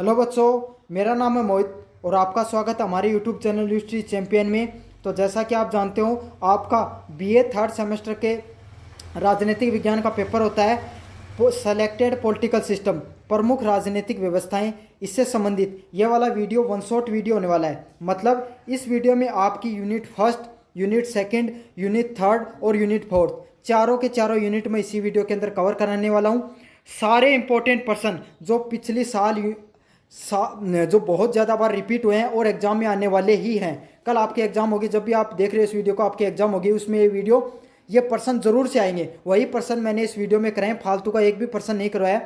Hello बच्चों, मेरा नाम है मोहित और आपका स्वागत है हमारे यूट्यूब चैनल हिस्ट्री चैंपियन में। तो जैसा कि आप जानते हो, आपका बीए थर्ड सेमेस्टर के राजनीतिक विज्ञान का पेपर होता है सेलेक्टेड पॉलिटिकल सिस्टम, प्रमुख राजनीतिक व्यवस्थाएं। इससे संबंधित यह वाला वीडियो वन शॉट वीडियो होने वाला है। मतलब इस वीडियो में आपकी unit first, unit second, unit third और यूनिट फोर्थ चारों के चारों यूनिट में इसी वीडियो के अंदर कवर कराने वाला हूँ। सारे इंपॉर्टेंट पर्सन जो पिछले साल जो बहुत ज़्यादा बार रिपीट हुए हैं और एग्जाम में आने वाले ही हैं। कल आपके एग्जाम होगी, जब भी आप देख रहे हो इस वीडियो को, आपके एग्जाम होगी, उसमें ये पर्सन जरूर से आएंगे। वही पर्सन मैंने इस वीडियो में कराए, फालतू का एक भी पर्सन नहीं करवाया।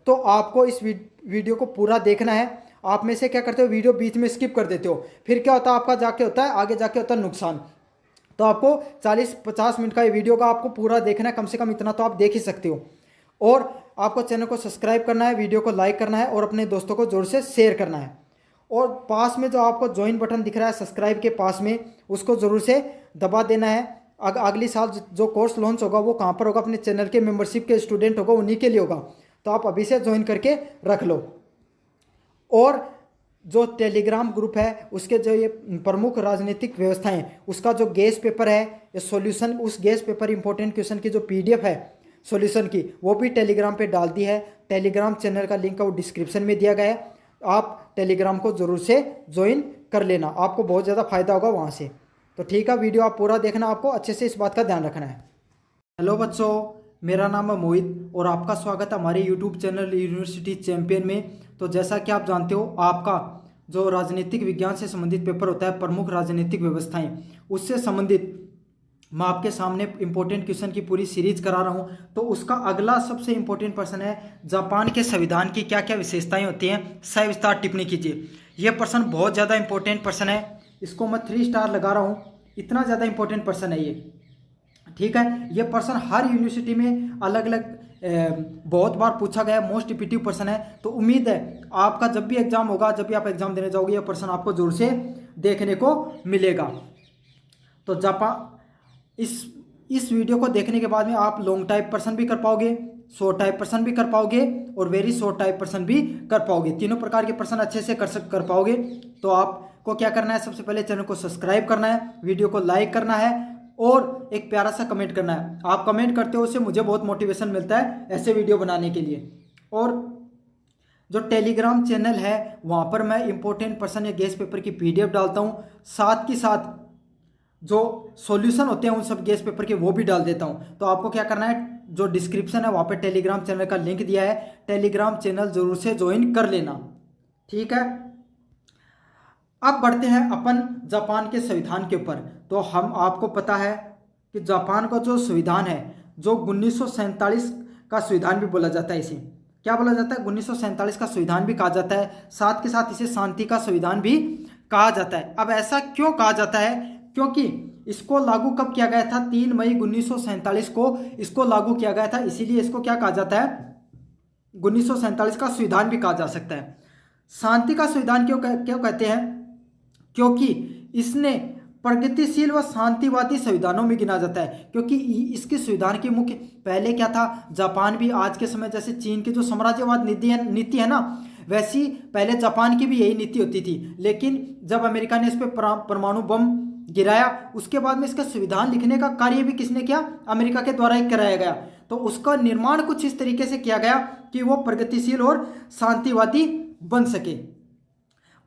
तो आपको इस वीडियो को पूरा देखना है। आप में से क्या करते हो, वीडियो बीच में स्किप कर देते हो, फिर क्या होता है, आपका जाके होता है आगे जाके होता है नुकसान। तो आपको 40-50 मिनट का ये वीडियो का आपको पूरा देखना है, कम से कम इतना तो आप देख ही सकते हो। और आपको चैनल को सब्सक्राइब करना है, वीडियो को लाइक करना है और अपने दोस्तों को जोर से शेयर करना है। और पास में जो आपको ज्वाइन बटन दिख रहा है सब्सक्राइब के पास में, उसको ज़रूर से दबा देना है। अगली साल जो कोर्स लॉन्च होगा वो कहाँ पर होगा, अपने चैनल के मेंबरशिप के स्टूडेंट होगा उन्हीं के लिए होगा। तो आप अभी से ज्वाइन करके रख लो। और जो टेलीग्राम ग्रुप है उसके जो ये प्रमुख राजनीतिक व्यवस्थाएं, उसका जो गेस्ट पेपर है, ये सॉल्यूशन, उस गेस्ट पेपर इंपॉर्टेंट क्वेश्चन की जो पीडीएफ है सॉल्यूशन की, वो भी टेलीग्राम पे डाल दी है। टेलीग्राम चैनल का लिंक वो डिस्क्रिप्शन में दिया गया है। आप टेलीग्राम को ज़रूर से ज्वाइन कर लेना, आपको बहुत ज़्यादा फायदा होगा वहाँ से। तो ठीक है, वीडियो आप पूरा देखना, आपको अच्छे से इस बात का ध्यान रखना है। हेलो बच्चों, मेरा नाम है मोहित और आपका स्वागत है हमारे यूट्यूब चैनल यूनिवर्सिटी चैंपियन में। तो जैसा कि आप जानते हो, आपका जो राजनीतिक विज्ञान से संबंधित पेपर होता है प्रमुख राजनीतिक व्यवस्थाएं, उससे संबंधित मैं आपके सामने इंपॉर्टेंट क्वेश्चन की पूरी सीरीज करा रहा हूं। तो उसका अगला सबसे इंपॉर्टेंट प्रश्न है, जापान के संविधान की क्या क्या विशेषताएं होती हैं, सविस्तार टिप्पणी कीजिए। यह प्रश्न बहुत ज़्यादा इंपॉर्टेंट प्रश्न है, इसको मैं 3 स्टार लगा रहा हूँ, इतना ज़्यादा इंपॉर्टेंट प्रश्न है ये। ठीक है, ये प्रश्न हर यूनिवर्सिटी में अलग अलग बहुत बार पूछा गया, मोस्ट रिपीटिव प्रश्न है। तो उम्मीद है आपका जब भी एग्जाम होगा, जब भी आप एग्जाम देने जाओगे, यह प्रश्न आपको जोर से देखने को मिलेगा। तो जापान, इस वीडियो को देखने के बाद में आप लॉन्ग टाइप पर्सन भी कर पाओगे, शॉर्ट टाइप पर्सन भी कर पाओगे और वेरी शॉर्ट टाइप पर्सन भी कर पाओगे। तीनों प्रकार के पर्सन अच्छे से कर पाओगे। तो आपको क्या करना है, सबसे पहले चैनल को सब्सक्राइब करना है, वीडियो को लाइक करना है और एक प्यारा सा कमेंट करना है। आप कमेंट करते हो उससे मुझे बहुत मोटिवेशन मिलता है ऐसे वीडियो बनाने के लिए। और जो टेलीग्राम चैनल है वहाँ पर मैं इंपॉर्टेंट पर्सन या गेस्ट पेपर की पीडीएफ डालता हूँ, साथ के साथ जो सॉल्यूशन होते हैं उन सब गेस्ट पेपर के वो भी डाल देता हूं। तो आपको क्या करना है, जो डिस्क्रिप्शन है वहां पे टेलीग्राम चैनल का लिंक दिया है, टेलीग्राम चैनल जरूर से ज्वाइन कर लेना। ठीक है, अब बढ़ते हैं अपन जापान के संविधान के ऊपर। तो हम आपको पता है कि जापान का जो संविधान है, जो 1947 का संविधान भी बोला जाता है, इसे क्या बोला जाता है, 1947 का संविधान भी कहा जाता है, साथ के साथ इसे शांति का संविधान भी कहा जाता है। अब ऐसा क्यों कहा जाता है, क्योंकि इसको लागू कब किया गया था, 3 मई 1947 को इसको लागू किया गया था, इसीलिए इसको क्या कहा जाता है, 1947 का संविधान भी कहा जा सकता है। शांति का संविधान क्यों कहते हैं, क्योंकि इसने प्रगतिशील व शांतिवादी संविधानों में गिना जाता है। क्योंकि इसके संविधान की मुख्य, पहले क्या था, जापान भी आज के समय जैसे चीन की जो साम्राज्यवाद नीति है ना, वैसी पहले जापान की भी यही नीति होती थी। लेकिन जब अमेरिका ने इस पर परमाणु बम गिराया, उसके बाद में इसका संविधान लिखने का कार्य भी किसने किया, अमेरिका के द्वारा ही कराया गया। तो उसका निर्माण कुछ इस तरीके से किया गया कि वो प्रगतिशील और शांतिवादी बन सके।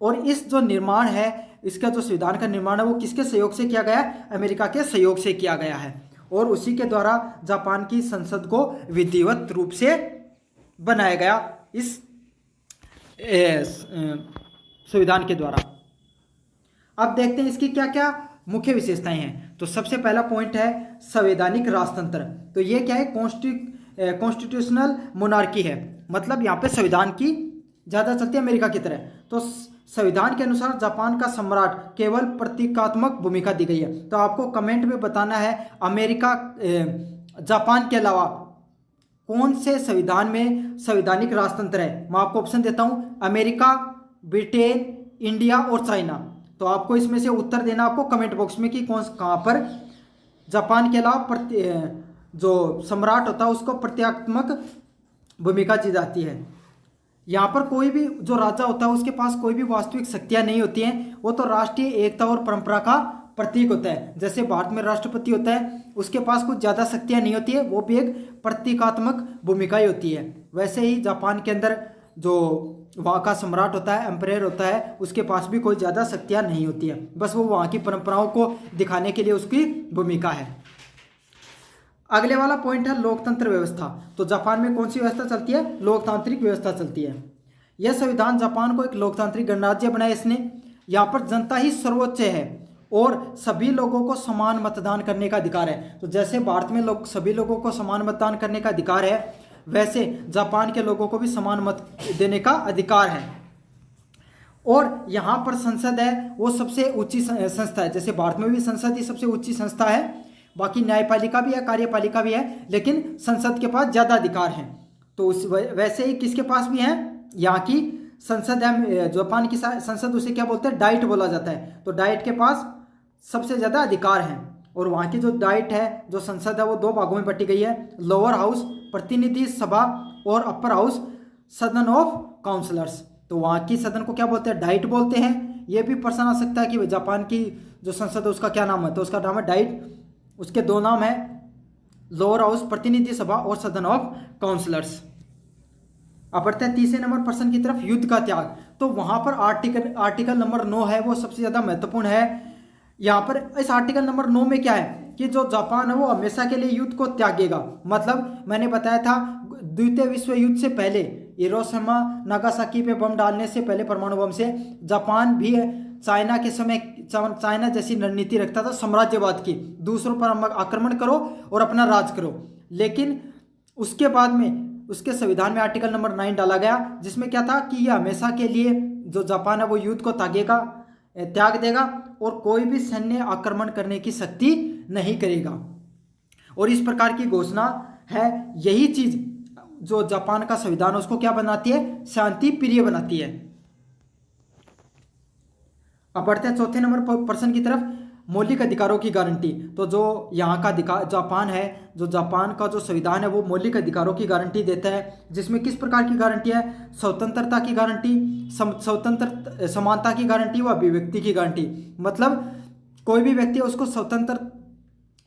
और इस जो निर्माण है, इसका जो संविधान का निर्माण है वो किसके सहयोग से किया गया है, अमेरिका के सहयोग से किया गया है। और उसी के द्वारा जापान की संसद को विधिवत रूप से बनाया गया इस संविधान के द्वारा। अब देखते हैं इसकी क्या क्या मुख्य विशेषताएं हैं। तो सबसे पहला पॉइंट है संवैधानिक राजतंत्र। तो ये क्या है, कॉन्स्टिट्यूशनल मोनार्की है, मतलब यहाँ पे संविधान की ज़्यादा चलती है अमेरिका की तरह। तो संविधान के अनुसार जापान का सम्राट केवल प्रतीकात्मक भूमिका दी गई है। तो आपको कमेंट में बताना है अमेरिका जापान के अलावा कौन से संविधान में संवैधानिक राजतंत्र है। मैं आपको ऑप्शन देता हूँ, अमेरिका, ब्रिटेन, इंडिया और चाइना। तो आपको इसमें से उत्तर देना आपको कमेंट बॉक्स में कि कहाँ पर जापान के अलावा जो सम्राट होता है उसको प्रतीकात्मक भूमिका दी जाती है। यहाँ पर कोई भी जो राजा होता है उसके पास कोई भी वास्तविक शक्तियाँ नहीं होती हैं, वो तो राष्ट्रीय एकता और परंपरा का प्रतीक होता है। जैसे भारत में राष्ट्रपति होता है, उसके पास कुछ ज़्यादा शक्तियाँ नहीं होती है, वो भी एक प्रतीकात्मक भूमिका ही होती है। वैसे ही जापान के अंदर जो वहाँ का सम्राट होता है, एम्परेयर होता है, उसके पास भी कोई ज़्यादा शक्तियाँ नहीं होती है, बस वो वहाँ की परंपराओं को दिखाने के लिए उसकी भूमिका है। अगले वाला पॉइंट है लोकतंत्र व्यवस्था। तो जापान में कौन सी व्यवस्था चलती है? लोकतांत्रिक व्यवस्था चलती है। यह संविधान जापान को एक लोकतांत्रिक गणराज्य बनाया इसने। यहाँ पर जनता ही सर्वोच्च है और सभी लोगों को समान मतदान करने का अधिकार है। तो जैसे भारत में सभी लोगों को समान मतदान करने का अधिकार है, वैसे जापान के लोगों को भी समान मत देने का अधिकार है। और यहाँ पर संसद है वो सबसे ऊंची संस्था है। जैसे भारत में भी संसद ही सबसे ऊंची संस्था है, बाकी न्यायपालिका भी है, कार्यपालिका भी है, लेकिन संसद के पास ज़्यादा अधिकार हैं। तो उस वैसे ही किसके पास भी है? यहाँ की संसद है, जापान की संसद, उसे क्या बोलते हैं? डाइट बोला जाता है। तो डाइट के पास सबसे ज़्यादा अधिकार हैं। और वहाँ की जो डाइट है, जो संसद है, वो दो भागों में बटी गई है। लोअर हाउस प्रतिनिधि सभा और अपर हाउस सदन ऑफ काउंसलर्स। तो वहाँ की सदन को क्या बोलते हैं? डाइट बोलते हैं। ये भी प्रश्न आ सकता है कि जापान की जो संसद है उसका क्या नाम है? तो उसका नाम है डाइट। उसके दो नाम है, लोअर हाउस प्रतिनिधि सभा और सदन ऑफ काउंसलर्स। अब बढ़ते हैं तीसरे नंबर प्रश्न की तरफ, युद्ध का त्याग। तो वहाँ पर आर्टिकल नंबर 9 है, वो सबसे ज़्यादा महत्वपूर्ण है। यहाँ पर इस आर्टिकल नंबर 9 में क्या है कि जो जापान है वो हमेशा के लिए युद्ध को त्यागेगा। मतलब मैंने बताया था द्वितीय विश्व युद्ध से पहले, हिरोशिमा नागासाकी पे बम डालने से पहले, परमाणु बम से, जापान भी चाइना के समय चाइना जैसी रणनीति रखता था साम्राज्यवाद की, दूसरों पर आक्रमण करो और अपना राज करो। लेकिन उसके बाद में उसके संविधान में आर्टिकल नंबर 9 डाला गया, जिसमें क्या था कि यह हमेशा के लिए जो जापान है वो युद्ध को त्याग देगा और कोई भी सैन्य आक्रमण करने की शक्ति नहीं करेगा। और इस प्रकार की घोषणा है। यही चीज जो जापान का संविधान उसको क्या बनाती है? शांति प्रिय बनाती है। अब बढ़ते हैं चौथे नंबर प्रश्न की तरफ, मौलिक अधिकारों की गारंटी। तो जो यहाँ का जापान है, जो जापान का जो संविधान है वो मौलिक अधिकारों की गारंटी देता है, जिसमें किस प्रकार की गारंटी है? स्वतंत्रता की गारंटी, स्वतंत्र समानता की गारंटी व अभिव्यक्ति की गारंटी। मतलब कोई भी व्यक्ति है उसको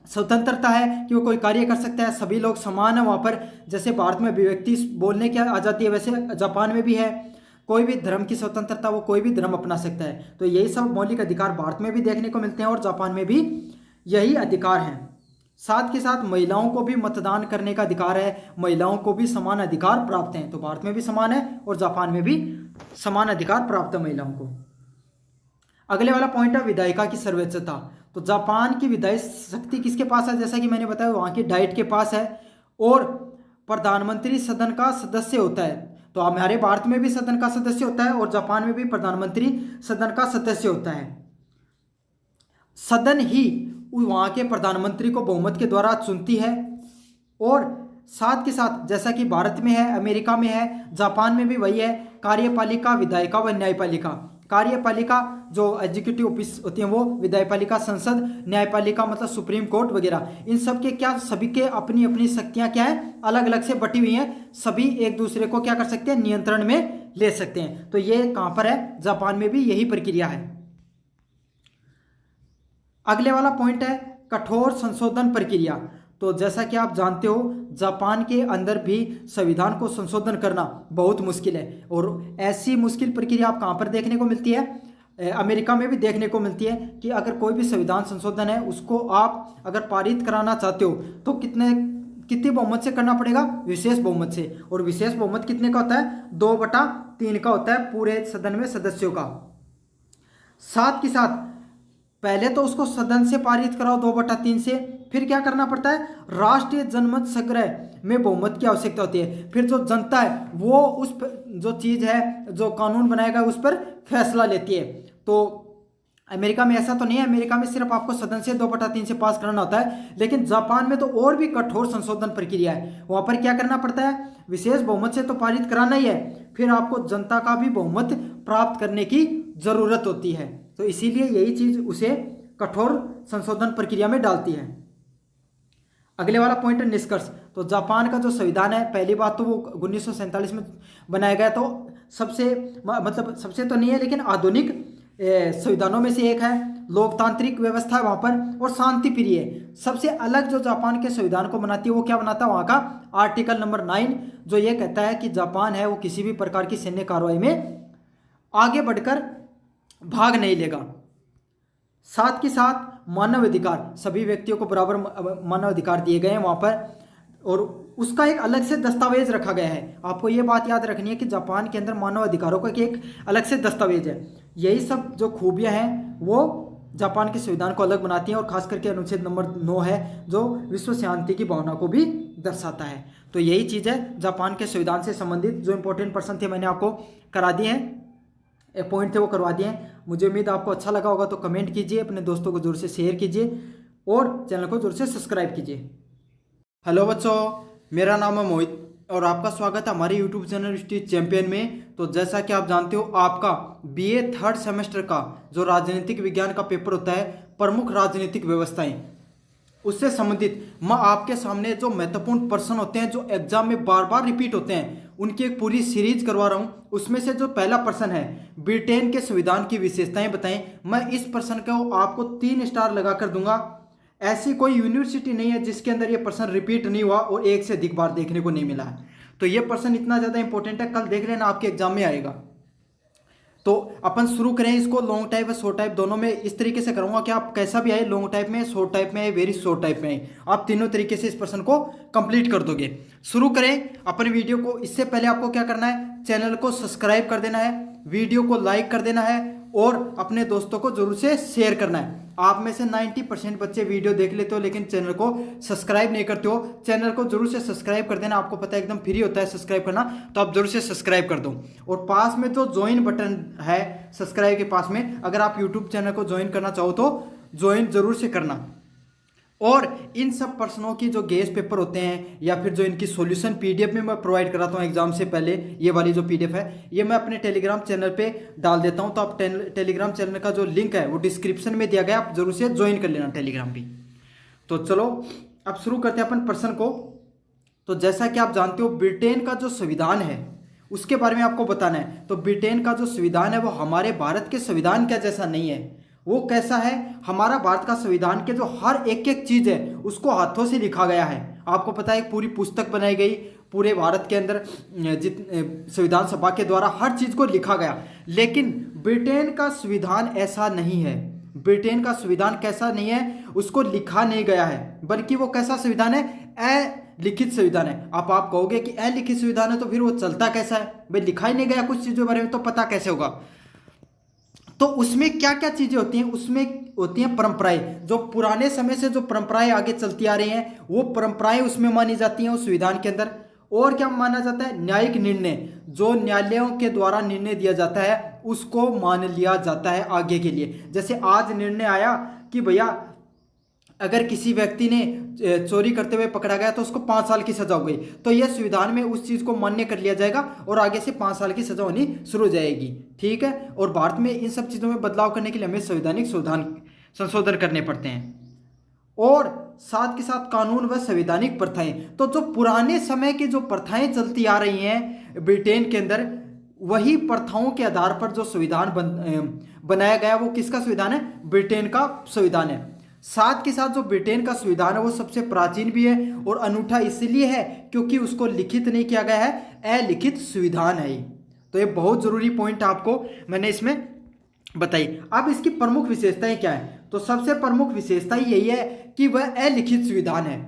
स्वतंत्रता है कि वो कोई कार्य कर सकता है, सभी लोग समान है वहाँ पर। जैसे भारत में अभिव्यक्ति बोलने की आज़ादी है, वैसे जापान में भी है। कोई भी धर्म की स्वतंत्रता, वो कोई भी धर्म अपना सकता है। तो यही सब मौलिक अधिकार भारत में भी देखने को मिलते हैं और जापान में भी यही अधिकार हैं। साथ के साथ महिलाओं को भी मतदान करने का अधिकार है, महिलाओं को भी समान अधिकार प्राप्त हैं। तो भारत में भी समान है और जापान में भी समान अधिकार प्राप्त है महिलाओं को। अगले वाला पॉइंट है विधायिका की सर्वोच्चता। तो जापान की विधायी शक्ति किसके पास है? जैसा कि मैंने बताया वहाँ की डाइट के पास है। और प्रधानमंत्री सदन का सदस्य होता है। तो हमारे भारत में भी सदन का सदस्य होता है और जापान में भी प्रधानमंत्री सदन का सदस्य होता है। सदन ही वहाँ के प्रधानमंत्री को बहुमत के द्वारा चुनती है। और साथ के साथ जैसा कि भारत में है, अमेरिका में है, जापान में भी वही है, कार्यपालिका, विधायिका व न्यायपालिका। कार्यपालिका जो एग्जीक्यूटिव ऑफिस होती हैं वो, विधायपालिका संसद, न्यायपालिका मतलब सुप्रीम कोर्ट वगैरह। इन सब के क्या, सभी के अपनी अपनी शक्तियां क्या है? अलग अलग से बटी हुई हैं। सभी एक दूसरे को क्या कर सकते हैं? नियंत्रण में ले सकते हैं। तो ये कहाँ पर है? जापान में भी यही प्रक्रिया है। अगले वाला पॉइंट है कठोर संशोधन प्रक्रिया। तो जैसा कि आप जानते हो जापान के अंदर भी संविधान को संशोधन करना बहुत मुश्किल है। और ऐसी मुश्किल प्रक्रिया आप कहाँ पर देखने को मिलती है? अमेरिका में भी देखने को मिलती है कि अगर कोई भी संविधान संशोधन है उसको आप अगर पारित कराना चाहते हो तो कितने बहुमत से करना पड़ेगा? विशेष बहुमत से। और विशेष बहुमत कितने का होता है? 2/3 का होता है पूरे सदन में सदस्यों का। साथ के साथ पहले तो उसको सदन से पारित कराओ 2/3 से, फिर क्या करना पड़ता है? राष्ट्रीय जनमत संग्रह में बहुमत की आवश्यकता होती है। फिर जो जनता है वो उस जो चीज़ है, जो कानून बनाएगा उस पर फैसला लेती है। तो अमेरिका में ऐसा तो नहीं है, अमेरिका में सिर्फ आपको सदन से 2/3 से पास करना होता है। लेकिन जापान में तो और भी कठोर संशोधन प्रक्रिया है। वहाँ पर क्या करना पड़ता है? विशेष बहुमत से तो पारित कराना ही है, फिर आपको जनता का भी बहुमत प्राप्त करने की जरूरत होती है। तो इसीलिए यही चीज़ उसे कठोर संशोधन प्रक्रिया में डालती है। अगले वाला पॉइंट है निष्कर्ष। तो जापान का जो संविधान है, पहली बात तो वो 1947 में बनाया गया, तो सबसे तो नहीं है लेकिन आधुनिक संविधानों में से एक है। लोकतांत्रिक व्यवस्था है वहाँ पर और शांति प्रिय है। सबसे अलग जो जापान के संविधान को बनाती है वो क्या बनाता है, वहाँ का आर्टिकल नंबर 9 जो ये कहता है कि जापान है वो किसी भी प्रकार की सैन्य कार्रवाई में आगे बढ़कर भाग नहीं लेगा। साथ के साथ मानव अधिकार, सभी व्यक्तियों को बराबर मानव अधिकार दिए गए हैं वहाँ पर, और उसका एक अलग से दस्तावेज रखा गया है। आपको ये बात याद रखनी है कि जापान के अंदर मानव अधिकारों का एक अलग से दस्तावेज है। यही सब जो खूबियाँ हैं वो जापान के संविधान को अलग बनाती हैं, और खास करके अनुच्छेद नंबर 9 है जो विश्व शांति की भावना को भी दर्शाता है। तो यही चीज़ है जापान के संविधान से संबंधित जो इंपॉर्टेंट पर्सन थे मैंने आपको करा दिए हैं, पॉइंट थे वो करवा दिए हैं। मुझे उम्मीद आपको अच्छा लगा होगा, तो कमेंट कीजिए, अपने दोस्तों को जरूर से शेयर कीजिए और चैनल को जरूर से सब्सक्राइब कीजिए। हेलो बच्चों, मेरा नाम है मोहित और आपका स्वागत है हमारे यूट्यूब चैनल हिस्ट्री चैंपियन में। तो जैसा कि आप जानते हो, आपका बीए थर्ड सेमेस्टर का जो राजनीतिक विज्ञान का पेपर होता है, प्रमुख राजनीतिक व्यवस्थाएं, उससे संबंधित मैं आपके सामने जो महत्वपूर्ण प्रश्न होते हैं जो एग्जाम में बार बार रिपीट होते हैं उनकी एक पूरी सीरीज करवा रहा हूँ। उसमें से जो पहला प्रश्न है, ब्रिटेन के संविधान की विशेषताएं बताएं, मैं इस प्रश्न को आपको 3 स्टार लगाकर दूंगा। ऐसी कोई यूनिवर्सिटी नहीं है जिसके अंदर ये प्रश्न रिपीट नहीं हुआ और एक से अधिक बार देखने को नहीं मिला है। तो ये प्रश्न इतना ज़्यादा इंपॉर्टेंट है, कल देख लेना आपके एग्जाम में आएगा। तो अपन शुरू करें इसको। लॉन्ग टाइप और शॉर्ट टाइप दोनों में इस तरीके से करूंगा कि आप कैसा भी आए, लॉन्ग टाइप में, शॉर्ट टाइप में, वेरी शॉर्ट टाइप में, आप तीनों तरीके से इस प्रश्न को कंप्लीट कर दोगे। शुरू करें अपने वीडियो को। इससे पहले आपको क्या करना है, चैनल को सब्सक्राइब कर देना है, वीडियो को लाइक कर देना है और अपने दोस्तों को जरूर से शेयर करना है। आप में से 90% बच्चे वीडियो देख लेते हो लेकिन चैनल को सब्सक्राइब नहीं करते हो। चैनल को जरूर से सब्सक्राइब कर देना, आपको पता है एकदम फ्री होता है सब्सक्राइब करना, तो आप जरूर से सब्सक्राइब कर दो। और पास में जो ज्वाइन बटन है सब्सक्राइब के पास में, अगर आप यूट्यूब चैनल को ज्वाइन करना चाहो तो ज्वाइन जरूर से करना। और इन सब प्रश्नों की जो गेस पेपर होते हैं या फिर जो इनकी सॉल्यूशन पीडीएफ में मैं प्रोवाइड कराता हूँ एग्जाम से पहले, ये वाली जो पीडीएफ है ये मैं अपने टेलीग्राम चैनल पे डाल देता हूँ। तो आप टेलीग्राम चैनल का जो लिंक है वो डिस्क्रिप्शन में दिया गया, आप जरूर से ज्वाइन कर लेना टेलीग्राम भी। तो चलो अब शुरू करते हैं अपन प्रश्न को। तो जैसा कि आप जानते हो, ब्रिटेन का जो संविधान है उसके बारे में आपको बताना है। तो ब्रिटेन का जो संविधान है वो हमारे भारत के संविधान का जैसा नहीं है। वो कैसा है, हमारा भारत का संविधान के जो हर एक एक चीज़ है उसको हाथों से लिखा गया है। आपको पता है पूरी पुस्तक बनाई गई पूरे भारत के अंदर, संविधान सभा के द्वारा हर चीज़ को लिखा गया। लेकिन ब्रिटेन का संविधान ऐसा नहीं है। ब्रिटेन का संविधान कैसा नहीं है, उसको लिखा नहीं गया है, बल्कि वो कैसा संविधान है, अलिखित संविधान है। आप कहोगे कि अलिखित संविधान है तो फिर वो चलता कैसा है, भाई लिखा ही नहीं गया कुछ चीज़ों के बारे में तो पता कैसे होगा। तो उसमें क्या क्या चीज़ें होती हैं, उसमें होती हैं परंपराएं। जो पुराने समय से जो परंपराएं आगे चलती आ रही हैं वो परंपराएं उसमें मानी जाती हैं उस संविधान के अंदर। और क्या माना जाता है, न्यायिक निर्णय, जो न्यायालयों के द्वारा निर्णय दिया जाता है उसको मान लिया जाता है आगे के लिए। जैसे आज निर्णय आया कि भैया अगर किसी व्यक्ति ने चोरी करते हुए पकड़ा गया तो उसको 5 साल की सजा हो गई, तो यह संविधान में उस चीज़ को मान्य कर लिया जाएगा और आगे से 5 साल की सजा होनी शुरू हो जाएगी। ठीक है, और भारत में इन सब चीज़ों में बदलाव करने के लिए हमें संवैधानिक संशोधन करने पड़ते हैं। और साथ के साथ कानून व संवैधानिक प्रथाएं, तो जो पुराने समय की जो प्रथाएं चलती आ रही हैं ब्रिटेन के अंदर, वही प्रथाओं के आधार पर जो संविधान बनाया गया वो किसका संविधान है, ब्रिटेन का संविधान है। साथ के साथ जो ब्रिटेन का संविधान है वो सबसे प्राचीन भी है और अनूठा इसलिए है क्योंकि उसको लिखित नहीं किया गया है, अलिखित संविधान है। तो ये बहुत जरूरी पॉइंट आपको मैंने इसमें बताई। अब इसकी प्रमुख विशेषताएं क्या है, तो सबसे प्रमुख विशेषता यही है कि वह अलिखित संविधान है।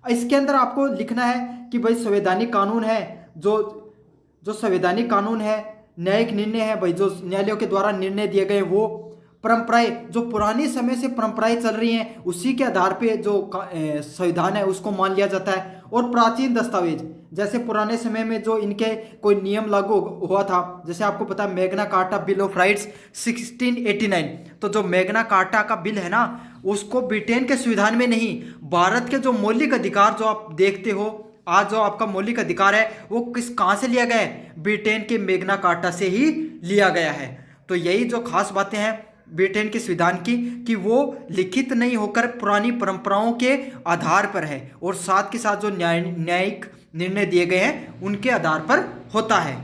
इसके अंदर आपको लिखना है कि भाई संवैधानिक कानून है, जो संवैधानिक कानून है, न्यायिक निर्णय है, भाई जो न्यायालयों के द्वारा निर्णय दिए गए, वो परंपराएं, जो पुराने समय से परंपराएं चल रही हैं उसी के आधार पे जो संविधान है उसको मान लिया जाता है। और प्राचीन दस्तावेज, जैसे पुराने समय में जो इनके कोई नियम लागू हुआ था, जैसे आपको पता है Magna carta bill of rights 1689, तो जो मैग्ना कार्टा का बिल है ना उसको ब्रिटेन के संविधान में नहीं, भारत के जो मौलिक अधिकार जो आप देखते हो आज, जो आपका मौलिक अधिकार है वो कहाँ से लिया गया है, ब्रिटेन के मैग्ना कार्टा से ही लिया गया है। तो यही जो खास बातें हैं ब्रिटेन के संविधान की कि वो लिखित नहीं होकर पुरानी परंपराओं के आधार पर है और साथ के साथ जो न्यायिक निर्णय दिए गए हैं उनके आधार पर होता है।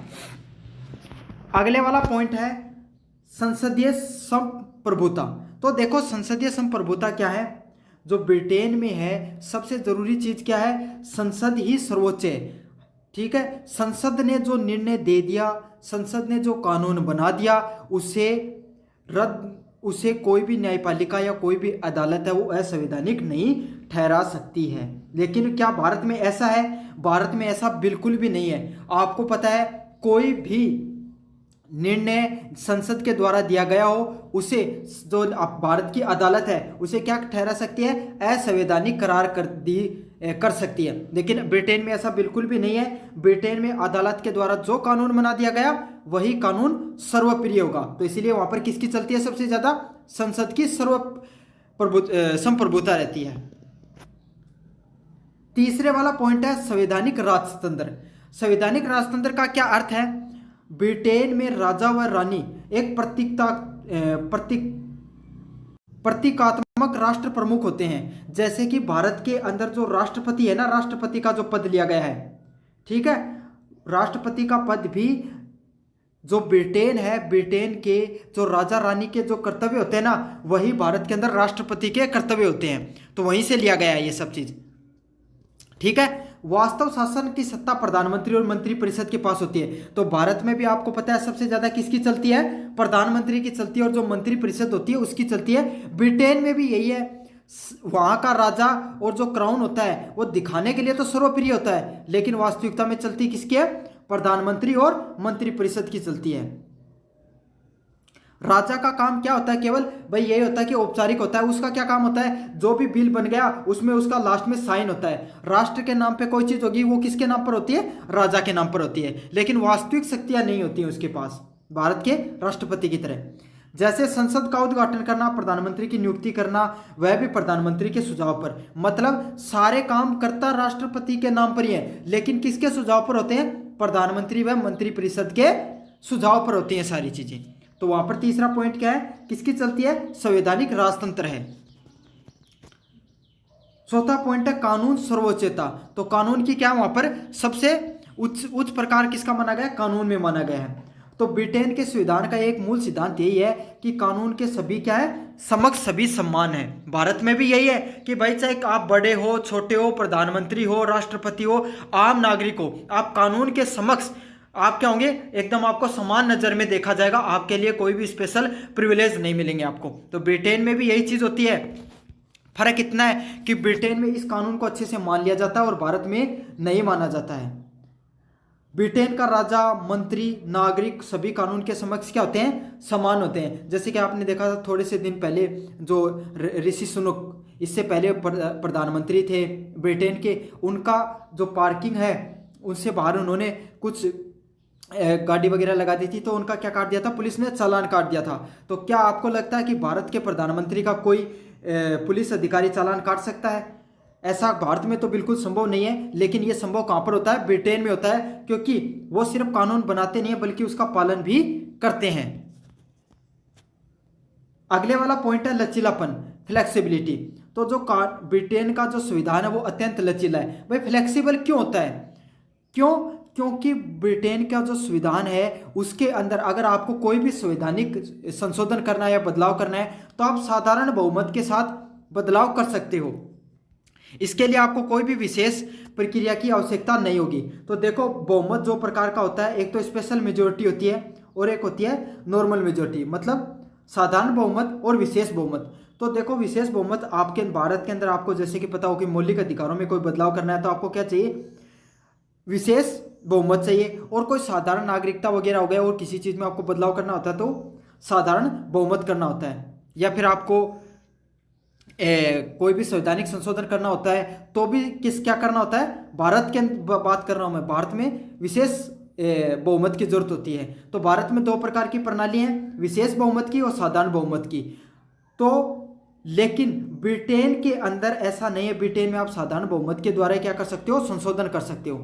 अगले वाला पॉइंट है संसदीय संप्रभुता। तो देखो संसदीय संप्रभुता क्या है, जो ब्रिटेन में है सबसे जरूरी चीज क्या है, संसद ही सर्वोच्च है। ठीक है, संसद ने जो निर्णय दे दिया, संसद ने जो कानून बना दिया, उसे कोई भी न्यायपालिका या कोई भी अदालत है वो असंवैधानिक नहीं ठहरा सकती है। लेकिन क्या भारत में ऐसा है? भारत में ऐसा बिल्कुल भी नहीं है। आपको पता है कोई भी निर्णय संसद के द्वारा दिया गया हो उसे जो भारत की अदालत है उसे क्या ठहरा सकती है, असंवैधानिक करार कर सकती है। लेकिन ब्रिटेन में ऐसा बिल्कुल भी नहीं है। ब्रिटेन में अदालत के द्वारा जो कानून बना दिया गया वही कानून सर्वप्रिय होगा। तो इसीलिए वहां पर किसकी चलती है सबसे ज्यादा, संसद की संप्रभुता रहती है। तीसरे वाला पॉइंट है संवैधानिक राजतंत्र। संवैधानिक राजतंत्र का क्या अर्थ है? ब्रिटेन में राजा व रानी एक प्रतीकात्मक राष्ट्र प्रमुख होते हैं। जैसे कि भारत के अंदर जो राष्ट्रपति है ना, राष्ट्रपति का जो पद लिया गया है, ठीक है, राष्ट्रपति का पद भी जो ब्रिटेन है, ब्रिटेन के जो राजा रानी के जो कर्तव्य होते हैं ना, वही भारत के अंदर राष्ट्रपति के कर्तव्य होते हैं। तो वहीं से लिया गया है ये सब चीज। ठीक है, वास्तव शासन की सत्ता प्रधानमंत्री और मंत्रिपरिषद के पास होती है। तो भारत में भी आपको पता है सबसे ज्यादा किसकी चलती है, प्रधानमंत्री की चलती है, और जो मंत्रिपरिषद होती है उसकी चलती है। ब्रिटेन में भी यही है। वहां का राजा और जो क्राउन होता है वो दिखाने के लिए तो सर्वप्रिय होता है, लेकिन वास्तविकता में चलती किसकी है, प्रधानमंत्री और मंत्रिपरिषद की चलती है। राजा का काम क्या होता है, केवल भाई यही होता है कि औपचारिक होता है। उसका क्या काम होता है, जो भी बिल बन गया उसमें उसका लास्ट में साइन होता है। राष्ट्र के नाम पे कोई चीज होगी वो किसके नाम पर होती है, राजा के नाम पर होती है। लेकिन वास्तविक शक्तियां नहीं होती हैं उसके पास, भारत के राष्ट्रपति की तरह। जैसे संसद का उद्घाटन करना, प्रधानमंत्री की नियुक्ति करना, वह भी प्रधानमंत्री के सुझाव पर। मतलब सारे काम करता राष्ट्रपति के नाम पर ही है, लेकिन किसके सुझाव पर होते हैं, प्रधानमंत्री व मंत्रिपरिषद के सुझाव पर होती हैं सारी चीजें। तो वहां पर तीसरा पॉइंट क्या है, किसकी चलती है, संवैधानिक राजतंत्र है। चौथा पॉइंट है कानून सर्वोच्चता। तो कानून की क्या वहां पर सबसे उच्च प्रकार किसका माना गया है, कानून में माना गया है। तो ब्रिटेन के संविधान का एक मूल सिद्धांत यही है कि कानून के सभी क्या है, समक्ष सभी समान है। भारत में भी यही है कि भाई चाहे आप बड़े हो, छोटे हो, प्रधानमंत्री हो, राष्ट्रपति हो, आम नागरिक हो, आप कानून के समक्ष आप क्या होंगे, एकदम आपको समान नजर में देखा जाएगा। आपके लिए कोई भी स्पेशल प्रिविलेज नहीं मिलेंगे आपको। तो ब्रिटेन में भी यही चीज होती है। फर्क इतना है कि ब्रिटेन में इस कानून को अच्छे से मान लिया जाता है और भारत में नहीं माना जाता है। ब्रिटेन का राजा, मंत्री, नागरिक सभी कानून के समक्ष क्या होते हैं, समान होते हैं। जैसे कि आपने देखा था थोड़े से दिन पहले जो ऋषि सुनक, इससे पहले प्रधानमंत्री थे ब्रिटेन के, उनका जो पार्किंग है उनसे बाहर उन्होंने कुछ गाड़ी वगैरह लगा दी थी, तो उनका क्या काट दिया था, पुलिस ने चालान काट दिया था। तो क्या आपको लगता है कि भारत के प्रधानमंत्री का कोई पुलिस अधिकारी चालान काट सकता है? ऐसा भारत में तो बिल्कुल संभव नहीं है। लेकिन ये संभव कहां पर होता है, ब्रिटेन में होता है, क्योंकि वो सिर्फ कानून बनाते नहीं है बल्कि उसका पालन भी करते हैं। अगले वाला पॉइंट है लचीलापन, फ्लेक्सिबिलिटी। तो जो ब्रिटेन का जो संविधान है वो अत्यंत लचीला है। भाई फ्लेक्सिबल क्यों होता है, क्यों? क्योंकि ब्रिटेन का जो संविधान है उसके अंदर अगर आपको कोई भी संवैधानिक संशोधन करना है या बदलाव करना है तो आप साधारण बहुमत के साथ बदलाव कर सकते हो। इसके लिए आपको कोई भी विशेष प्रक्रिया की आवश्यकता नहीं होगी। तो देखो बहुमत दो प्रकार का होता है, एक तो स्पेशल मेजोरिटी होती है और एक होती है नॉर्मल मेजोरिटी, मतलब साधारण बहुमत और विशेष बहुमत। तो देखो विशेष बहुमत आपके भारत के अंदर आपको जैसे कि पता हो कि मौलिक अधिकारों में कोई बदलाव करना है तो आपको क्या चाहिए, विशेष बहुमत चाहिए। और कोई साधारण नागरिकता वगैरह हो गया और किसी चीज में आपको बदलाव करना होता है तो साधारण बहुमत करना होता है। या फिर आपको कोई भी संवैधानिक संशोधन करना होता है तो भी क्या करना होता है, भारत के बात कर रहा हूं मैं, भारत में विशेष बहुमत की जरूरत होती है। तो भारत में दो प्रकार की प्रणाली है, विशेष बहुमत की और साधारण बहुमत की। तो लेकिन ब्रिटेन के अंदर ऐसा नहीं है। ब्रिटेन में आप साधारण बहुमत के द्वारा क्या कर सकते हो, संशोधन कर सकते हो।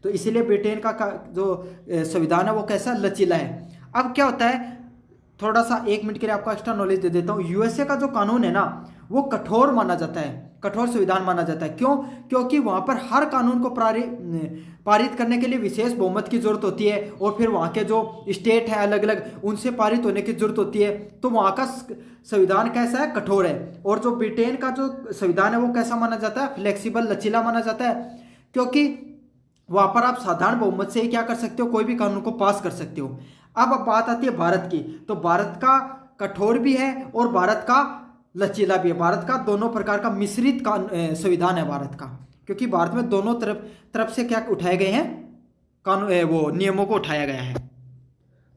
तो इसीलिए ब्रिटेन का जो संविधान है वो कैसा, लचीला है। अब क्या होता है, थोड़ा सा 1 मिनट के लिए आपको एक्स्ट्रा नॉलेज दे देता हूँ। यूएसए का जो कानून है ना वो कठोर माना जाता है, कठोर संविधान माना जाता है। क्यों? क्योंकि वहाँ पर हर कानून को पारित करने के लिए विशेष बहुमत की जरूरत होती है, और फिर वहाँ के जो स्टेट है अलग अलग उनसे पारित होने की जरूरत होती है। तो वहाँ का संविधान कैसा है? कठोर है। और जो ब्रिटेन का जो संविधान है वो कैसा माना जाता है? फ्लेक्सिबल, लचीला माना जाता है, क्योंकि वहाँ पर आप साधारण बहुमत से ही क्या कर सकते हो? कोई भी कानून को पास कर सकते हो। अब बात आती है भारत की, तो भारत का कठोर भी है और भारत का लचीला भी है। भारत का दोनों प्रकार का मिश्रित संविधान है भारत का, क्योंकि भारत में दोनों तरफ से क्या उठाए गए हैं? कानून, वो नियमों को उठाया गया है।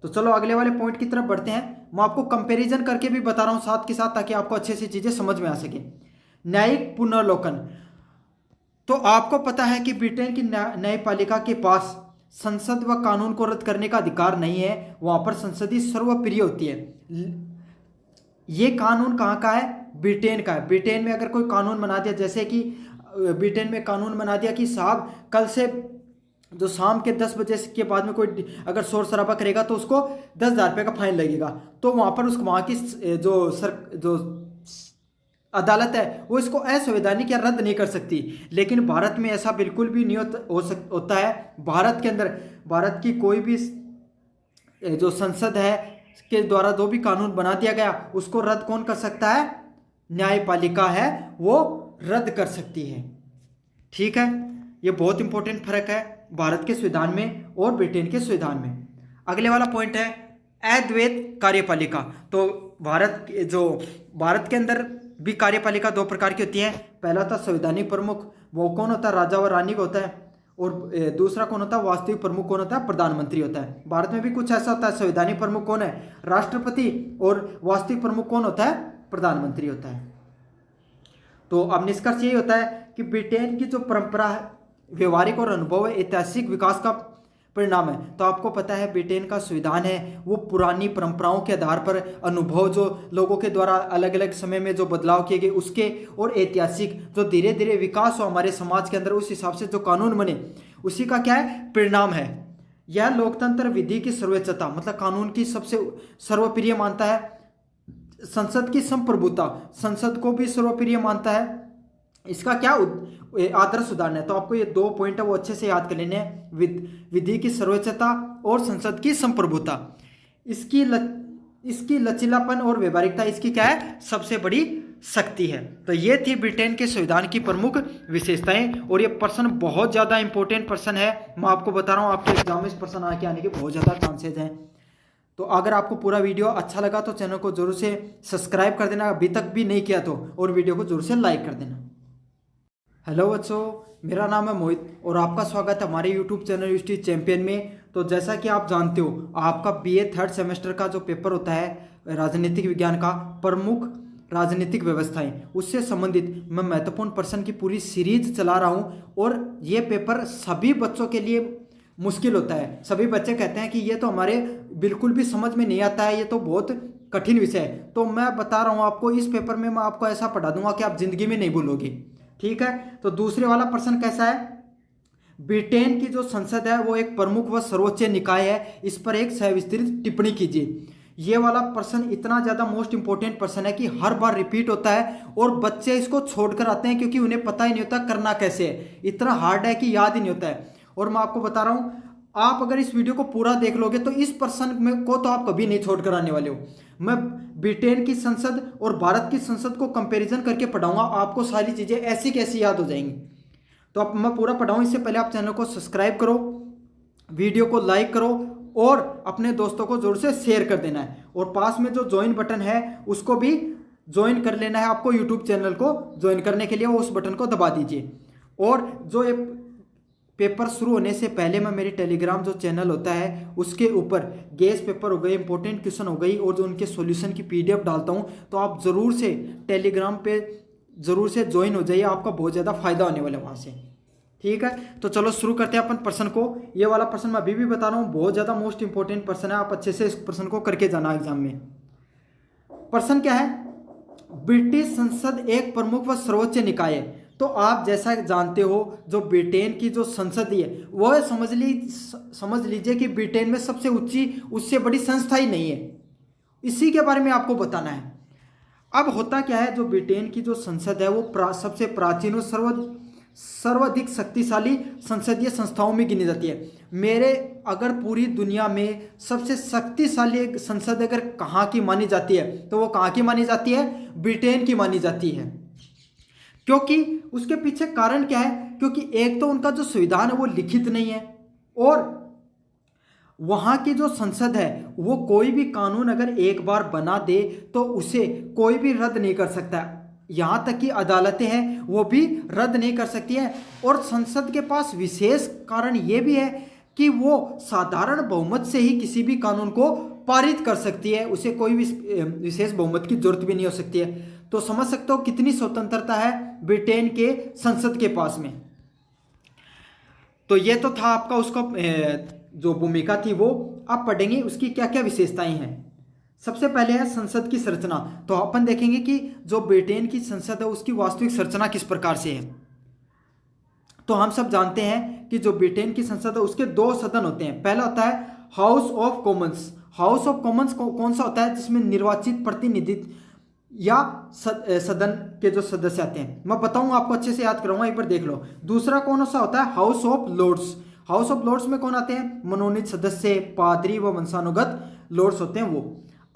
तो चलो अगले वाले पॉइंट की तरफ बढ़ते हैं। मैं आपको कंपैरिजन करके भी बता रहा हूँ साथ के साथ, ताकि आपको अच्छे से चीजें समझ में आ सके। न्यायिक पुनर्लोकन, तो आपको पता है कि ब्रिटेन की न्यायपालिका के पास संसद व कानून को रद्द करने का अधिकार नहीं है। वहां पर संसदीय सर्वप्रिय होती है। ये कानून कहाँ का है? ब्रिटेन का है। ब्रिटेन में अगर कोई कानून बना दिया, जैसे कि ब्रिटेन में कानून बना दिया कि साहब कल से जो शाम के 10 बजे के बाद में कोई अगर शोर शराबा करेगा तो उसको 10,000 रुपये का फाइन लगेगा, तो वहाँ पर उसको वहाँ की जो अदालत है वो इसको असंवैधानिक या रद्द नहीं कर सकती। लेकिन भारत में ऐसा बिल्कुल भी नहीं होता है। भारत के अंदर भारत की कोई भी जो संसद है के द्वारा जो भी कानून बना दिया गया उसको रद्द कौन कर सकता है? न्यायपालिका है वो रद्द कर सकती है। ठीक है, ये बहुत इंपॉर्टेंट फर्क है भारत के संविधान में और ब्रिटेन के संविधान में। अगले वाला पॉइंट है अद्वैत कार्यपालिका। तो भारत के अंदर भी कार्यपालिका 2 प्रकार की होती है। पहला होता है संवैधानिक प्रमुख, वो कौन होता है? राजा और रानी का होता है। और दूसरा कौन होता है? वास्तविक प्रमुख कौन होता है? प्रधानमंत्री होता है। भारत में भी कुछ ऐसा होता है। संवैधानिक प्रमुख कौन है? राष्ट्रपति, और वास्तविक प्रमुख कौन होता है? प्रधानमंत्री होता है। तो अब निष्कर्ष यही होता है कि ब्रिटेन की जो परंपरा है, व्यवहारिक और अनुभव है, ऐतिहासिक विकास का परिणाम है। तो आपको पता है ब्रिटेन का संविधान है वो पुरानी परंपराओं के आधार पर, अनुभव जो लोगों के द्वारा अलग अलग समय में जो बदलाव किए गए उसके, और ऐतिहासिक जो धीरे धीरे विकास हो हमारे समाज के अंदर, उस हिसाब से जो कानून बने उसी का क्या है? परिणाम है। यह लोकतंत्र विधि की सर्वोच्चता, मतलब कानून की सबसे सर्वप्रिय मानता है। संसद की संप्रभुता, संसद को भी सर्वप्रिय मानता है। इसका क्या आदर्श उदाहरण है? तो आपको ये 2 पॉइंट है वो अच्छे से याद कर लेने हैं। विधि की सर्वोच्चता और संसद की संप्रभुता। इसकी लचीलापन और व्यवहारिकता इसकी क्या है? सबसे बड़ी शक्ति है। तो ये थी ब्रिटेन के संविधान की प्रमुख विशेषताएं। और ये प्रश्न बहुत ज़्यादा इंपॉर्टेंट प्रश्न है, मैं आपको बता रहा हूँ। आपके एग्जाम में इस प्रश्न आके आने के बहुत ज़्यादा चांसेज हैं। तो अगर आपको पूरा वीडियो अच्छा लगा तो चैनल को जरूर से सब्सक्राइब कर देना, अभी तक भी नहीं किया तो, और वीडियो को जरूर से लाइक कर देना। हेलो बच्चों, मेरा नाम है मोहित और आपका स्वागत है हमारे यूट्यूब चैनल हिस्ट्री चैंपियन में। तो जैसा कि आप जानते हो, आपका बीए 3rd सेमेस्टर का जो पेपर होता है राजनीतिक विज्ञान का, प्रमुख राजनीतिक व्यवस्थाएं, उससे संबंधित मैं महत्वपूर्ण प्रश्न की पूरी सीरीज चला रहा हूं। और ये पेपर सभी बच्चों के लिए मुश्किल होता है। सभी बच्चे कहते हैं कि ये तो हमारे बिल्कुल भी समझ में नहीं आता है, ये तो बहुत कठिन विषय है। तो मैं बता रहा हूँ आपको, इस पेपर में मैं आपको ऐसा पढ़ा दूंगा कि आप जिंदगी में नहीं भूलोगे। ठीक है, तो दूसरे वाला प्रश्न कैसा है? ब्रिटेन की जो संसद है वो एक प्रमुख व सर्वोच्च निकाय है, इस पर एक सविस्तृत टिप्पणी कीजिए। ये वाला प्रश्न इतना ज़्यादा मोस्ट इंपॉर्टेंट प्रश्न है कि हर बार रिपीट होता है और बच्चे इसको छोड़कर आते हैं, क्योंकि उन्हें पता ही नहीं होता करना कैसे है। इतना हार्ड है कि याद ही नहीं होता है। और मैं आपको बता रहा हूँ, आप अगर इस वीडियो को पूरा देख लोगे तो इस प्रश्न में को तो आप कभी नहीं छोड़कर आने वाले हो। मैं ब्रिटेन की संसद और भारत की संसद को कंपैरिजन करके पढ़ाऊंगा, आपको सारी चीज़ें ऐसी कैसी याद हो जाएंगी। तो अब मैं पूरा पढ़ाऊँ इससे पहले आप चैनल को सब्सक्राइब करो, वीडियो को लाइक करो और अपने दोस्तों को जरूर से शेयर कर देना है। और पास में जो ज्वाइन बटन है उसको भी ज्वाइन कर लेना है आपको। यूट्यूब चैनल को ज्वाइन करने के लिए उस बटन को दबा दीजिए। और जो ये पेपर शुरू होने से पहले मैं मेरी टेलीग्राम जो चैनल होता है उसके ऊपर गेस पेपर हो गए, इंपॉर्टेंट क्वेश्चन हो गई और जो उनके सॉल्यूशन की पीडीएफ डालता हूं, तो आप ज़रूर से टेलीग्राम पे ज़रूर से ज्वाइन हो जाइए, आपका बहुत ज़्यादा फायदा होने वाला है वहाँ से। ठीक है, तो चलो शुरू करते हैं अपन प्रश्न को। ये वाला प्रश्न मैं अभी भी बता रहा हूँ, बहुत ज़्यादा मोस्ट इंपॉर्टेंट प्रश्न है, आप अच्छे से इस प्रश्न को करके जाना एग्जाम में। प्रश्न क्या है? ब्रिटिश संसद एक प्रमुख व सर्वोच्च निकाय है। तो आप जैसा जानते हो, जो ब्रिटेन की जो संसद है वह समझ लीजिए कि ब्रिटेन में सबसे ऊंची, उससे बड़ी संस्था ही नहीं है। इसी के बारे में आपको बताना है। अब होता क्या है, जो ब्रिटेन की जो संसद है वो सबसे प्राचीन और सर्वाधिक शक्तिशाली संसदीय संस्थाओं में गिनी जाती है। मेरे अगर पूरी दुनिया में सबसे शक्तिशाली एक संसद अगर कहाँ की मानी जाती है तो वो कहाँ की मानी जाती है, ब्रिटेन की मानी जाती है। क्योंकि उसके पीछे कारण क्या है, क्योंकि एक तो उनका जो संविधान है वो लिखित नहीं है, और वहाँ की जो संसद है वो कोई भी कानून अगर एक बार बना दे तो उसे कोई भी रद्द नहीं कर सकता। यहाँ तक कि अदालतें हैं वो भी रद्द नहीं कर सकती हैं। और संसद के पास विशेष कारण ये भी है कि वो साधारण बहुमत से ही किसी भी कानून को पारित कर सकती है, उसे कोई भी विशेष बहुमत की जरूरत भी नहीं हो सकती है। तो समझ सकते हो कितनी स्वतंत्रता है ब्रिटेन के संसद के पास में। तो ये तो था आपका उसका जो भूमिका थी वो। आप पढ़ेंगे उसकी क्या क्या विशेषताएं हैं। सबसे पहले है संसद की संरचना। तो अपन देखेंगे कि जो ब्रिटेन की संसद है उसकी वास्तविक संरचना किस प्रकार से है। तो हम सब जानते हैं कि जो ब्रिटेन की संसद है उसके दो सदन होते हैं। पहला होता है House of Commons. House of Commons कौन सा होता है, जिसमें निर्वाचित प्रतिनिधि या सदन के जो सदस्य आते हैं। मैं बताऊंगा आपको, अच्छे से याद कराऊंगा, एक बार देख लो। दूसरा कौन सा होता है, House of Lords. House of Lords में कौन आते हैं, मनोनीत सदस्य, पादरी व वंशानुगत लॉर्ड्स होते हैं वो।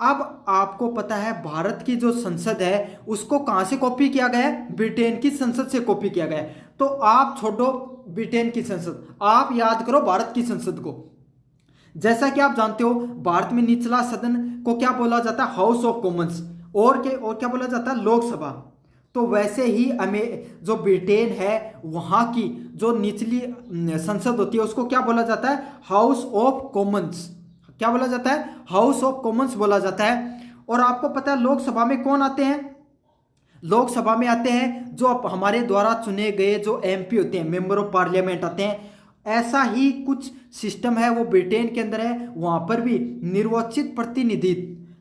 अब आपको पता है भारत की जो संसद है उसको कहां से कॉपी किया गया है, ब्रिटेन की संसद से कॉपी किया गया है। तो आप छोड़ो ब्रिटेन की संसद, आप याद करो भारत की संसद को। जैसा कि आप जानते हो भारत में निचला सदन को क्या बोला जाता है, हाउस ऑफ कॉमन्स, और क्या बोला जाता है, लोकसभा। तो वैसे ही जो ब्रिटेन है वहां की जो निचली संसद होती है उसको क्या बोला जाता है, हाउस ऑफ कॉमन्स। क्या बोला जाता है, हाउस ऑफ कॉमन्स बोला जाता है। और आपको पता है लोकसभा में कौन आते हैं, लोकसभा में आते हैं जो हमारे द्वारा चुने गए जो एमपी होते हैं, मेंबर ऑफ पार्लियामेंट आते हैं। ऐसा ही कुछ सिस्टम है वो ब्रिटेन के अंदर है। वहां पर भी निर्वाचित प्रतिनिधि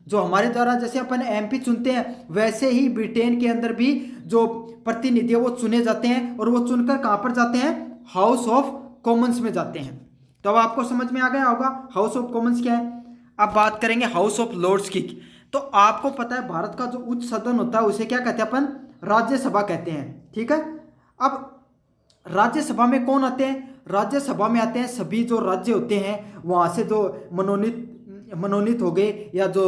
जो हमारे द्वारा जैसे अपन एमपी चुनते हैं वैसे ही ब्रिटेन के अंदर भी जो प्रतिनिधि है वो चुने जाते हैं, और वो चुनकर कहां पर जाते हैं, हाउस ऑफ कॉमन्स में जाते हैं। तो अब आपको समझ में आ गया होगा हाउस ऑफ कॉमन्स क्या है। अब बात करेंगे हाउस ऑफ लॉर्ड्स की। तो आपको पता है भारत का जो उच्च सदन होता है उसे क्या कहते हैं अपन, राज्यसभा कहते हैं। ठीक है। अब राज्यसभा में कौन आते हैं, राज्यसभा में आते हैं सभी जो राज्य होते हैं वहां से जो मनोनीत हो गए या जो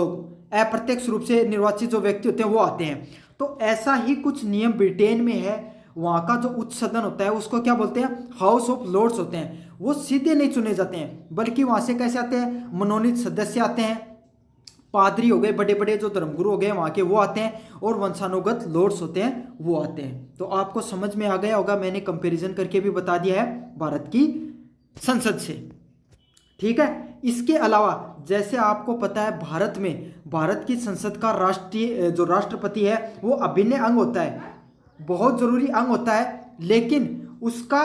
अप्रत्यक्ष रूप से निर्वाचित जो व्यक्ति होते हैं वो आते हैं। तो ऐसा ही कुछ नियम ब्रिटेन में है। वहाँ का जो उच्च सदन होता है उसको क्या बोलते हैं, हाउस ऑफ लॉर्ड्स होते हैं। वो सीधे नहीं चुने जाते हैं बल्कि वहाँ से कैसे आते हैं, मनोनीत सदस्य आते हैं, पादरी हो गए, बड़े बड़े जो धर्मगुरु हो गए वहाँ के वो आते हैं, और वंशानुगत लॉर्ड्स होते हैं वो आते हैं। तो आपको समझ में आ गया होगा, मैंने कंपैरिजन करके भी बता दिया है भारत की संसद से। ठीक है। इसके अलावा जैसे आपको पता है भारत की संसद का राष्ट्रीय जो राष्ट्रपति है वो अभिन्न अंग होता है, बहुत जरूरी अंग होता है, लेकिन उसका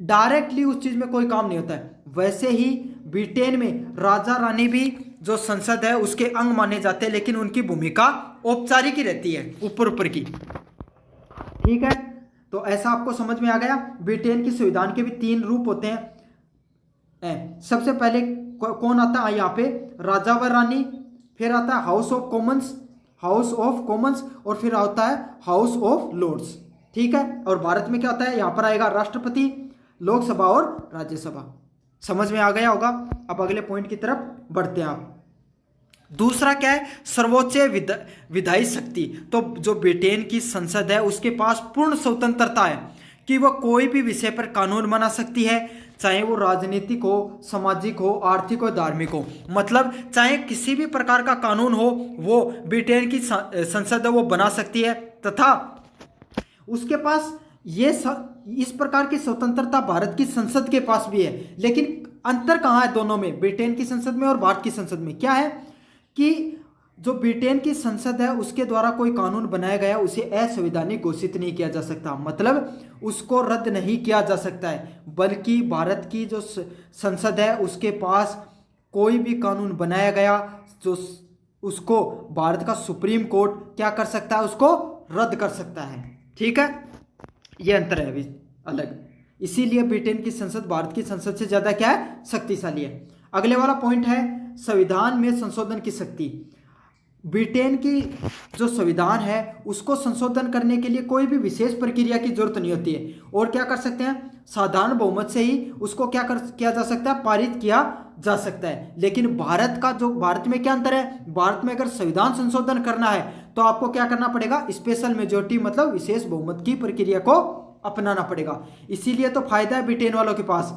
डायरेक्टली उस चीज में कोई काम नहीं होता है। वैसे ही ब्रिटेन में राजा रानी भी जो संसद है उसके अंग माने जाते हैं, लेकिन उनकी भूमिका औपचारिक ही रहती है, ऊपर ऊपर की। ठीक है। तो ऐसा आपको समझ में आ गया। ब्रिटेन की संविधान के भी 3 रूप होते हैं। सबसे पहले कौन आता है यहाँ पे, राजा व रानी, फिर आता है हाउस ऑफ कॉमन्स, और फिर आता है हाउस ऑफ लॉर्ड्स। ठीक है। और भारत में क्या होता है, यहाँ पर आएगा राष्ट्रपति, लोकसभा और राज्यसभा। समझ में आ गया होगा। अब अगले पॉइंट की तरफ बढ़ते हैं आप। दूसरा क्या है, सर्वोच्च विधायी शक्ति। तो जो ब्रिटेन की संसद है उसके पास पूर्ण स्वतंत्रता है कि वह कोई भी विषय पर कानून बना सकती है, चाहे वो राजनीतिक हो, सामाजिक हो, आर्थिक हो, धार्मिक हो। मतलब चाहे किसी भी प्रकार का कानून हो वो ब्रिटेन की संसद है वो बना सकती है, तथा उसके पास इस प्रकार की स्वतंत्रता भारत की संसद के पास भी है। लेकिन अंतर कहाँ है दोनों में, ब्रिटेन की संसद में और भारत की संसद में, क्या है कि जो ब्रिटेन की संसद है उसके द्वारा कोई कानून बनाया गया उसे असंवैधानिक घोषित नहीं किया जा सकता, मतलब उसको रद्द नहीं किया जा सकता है। बल्कि भारत की जो संसद है उसके पास कोई भी कानून बनाया गया जो उसको भारत का सुप्रीम कोर्ट क्या कर सकता है, उसको रद्द कर सकता है। ठीक है। ये अंतर है अभी अलग, इसीलिए ब्रिटेन की संसद भारत की संसद से ज्यादा क्या है, शक्तिशाली है। अगले वाला पॉइंट है संविधान में संशोधन की शक्ति। ब्रिटेन की जो संविधान है उसको संशोधन करने के लिए कोई भी विशेष प्रक्रिया की जरूरत नहीं होती है, और क्या कर सकते हैं, साधारण बहुमत से ही उसको किया जा सकता है, पारित किया जा सकता है। लेकिन भारत में क्या अंतर है, भारत में अगर संविधान संशोधन करना है तो आपको क्या करना पड़ेगा, स्पेशल मेजोरिटी मतलब विशेष बहुमत की प्रक्रिया को अपनाना पड़ेगा। इसीलिए तो फायदा है ब्रिटेन वालों के पास,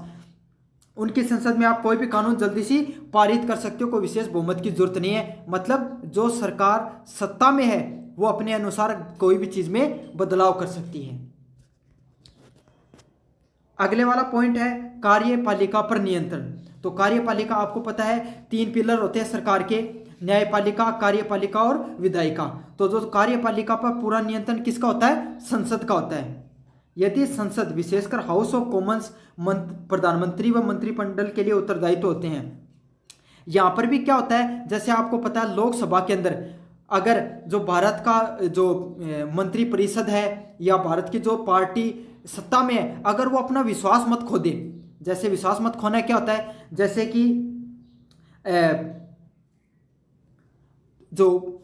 उनकी संसद में आप कोई भी कानून जल्दी से पारित कर सकते हो, कोई विशेष बहुमत की जरूरत नहीं है। मतलब जो सरकार सत्ता में है वो अपने अनुसार कोई भी चीज में बदलाव कर सकती है। अगले वाला पॉइंट है कार्यपालिका पर नियंत्रण। तो कार्यपालिका आपको पता है 3 पिलर होते हैं सरकार के, न्यायपालिका, कार्यपालिका और विधायिका। तो जो कार्यपालिका पर पूरा नियंत्रण किसका होता है, संसद का होता है। यदि संसद विशेषकर हाउस ऑफ कॉमन्स प्रधानमंत्री व मंत्रिमंडल के लिए उत्तरदायित्व होते हैं। यहां पर भी क्या होता है, जैसे आपको पता है लोकसभा के अंदर अगर जो भारत का जो मंत्री परिषद है या भारत की जो पार्टी सत्ता में है, अगर वो अपना विश्वास मत खो दे, जैसे विश्वास मत खोना क्या होता है, जैसे कि जो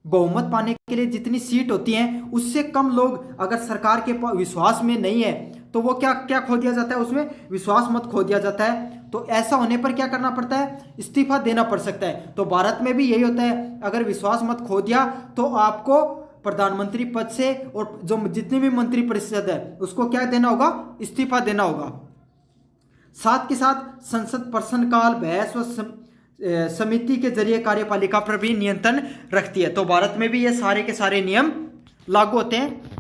बहुमत पाने के लिए जितनी सीट होती हैं उससे कम लोग अगर सरकार के विश्वास में नहीं है तो वो क्या खो दिया जाता है, उसमें विश्वास मत खो दिया जाता है। तो ऐसा होने पर क्या करना पड़ता है, इस्तीफा देना पड़ सकता है। तो भारत में भी यही होता है, अगर विश्वास मत खो दिया तो आपको प्रधानमंत्री पद से और जो जितनी भी मंत्री परिषद है उसको क्या देना होगा, इस्तीफा देना होगा। साथ के साथ संसद प्रश्नकाल, बहस व समिति के जरिए कार्यपालिका पर भी नियंत्रण रखती है। तो भारत में भी ये सारे के सारे नियम लागू होते हैं।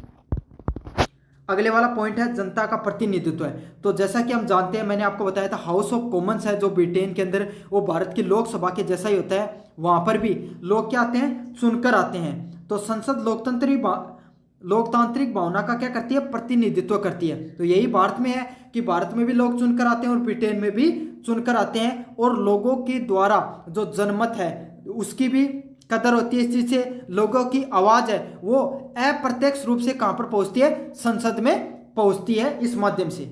अगले वाला पॉइंट है जनता का प्रतिनिधित्व है। तो जैसा कि हम जानते हैं, मैंने आपको बताया था हाउस ऑफ कॉमन्स है जो ब्रिटेन के अंदर, वो भारत की लोकसभा के जैसा ही होता है। वहां पर भी लोग क्या आते हैं, चुनकर आते हैं। तो संसद लोकतांत्रिक भावना का क्या करती है, प्रतिनिधित्व करती है। तो यही भारत में है कि भारत में भी लोग चुनकर आते हैं और ब्रिटेन में भी चुनकर आते हैं, और लोगों के द्वारा जो जनमत है उसकी भी कदर होती है इस चीज से। लोगों की आवाज है वो अप्रत्यक्ष रूप से कहां पर पहुंचती है, संसद में पहुंचती है इस माध्यम से,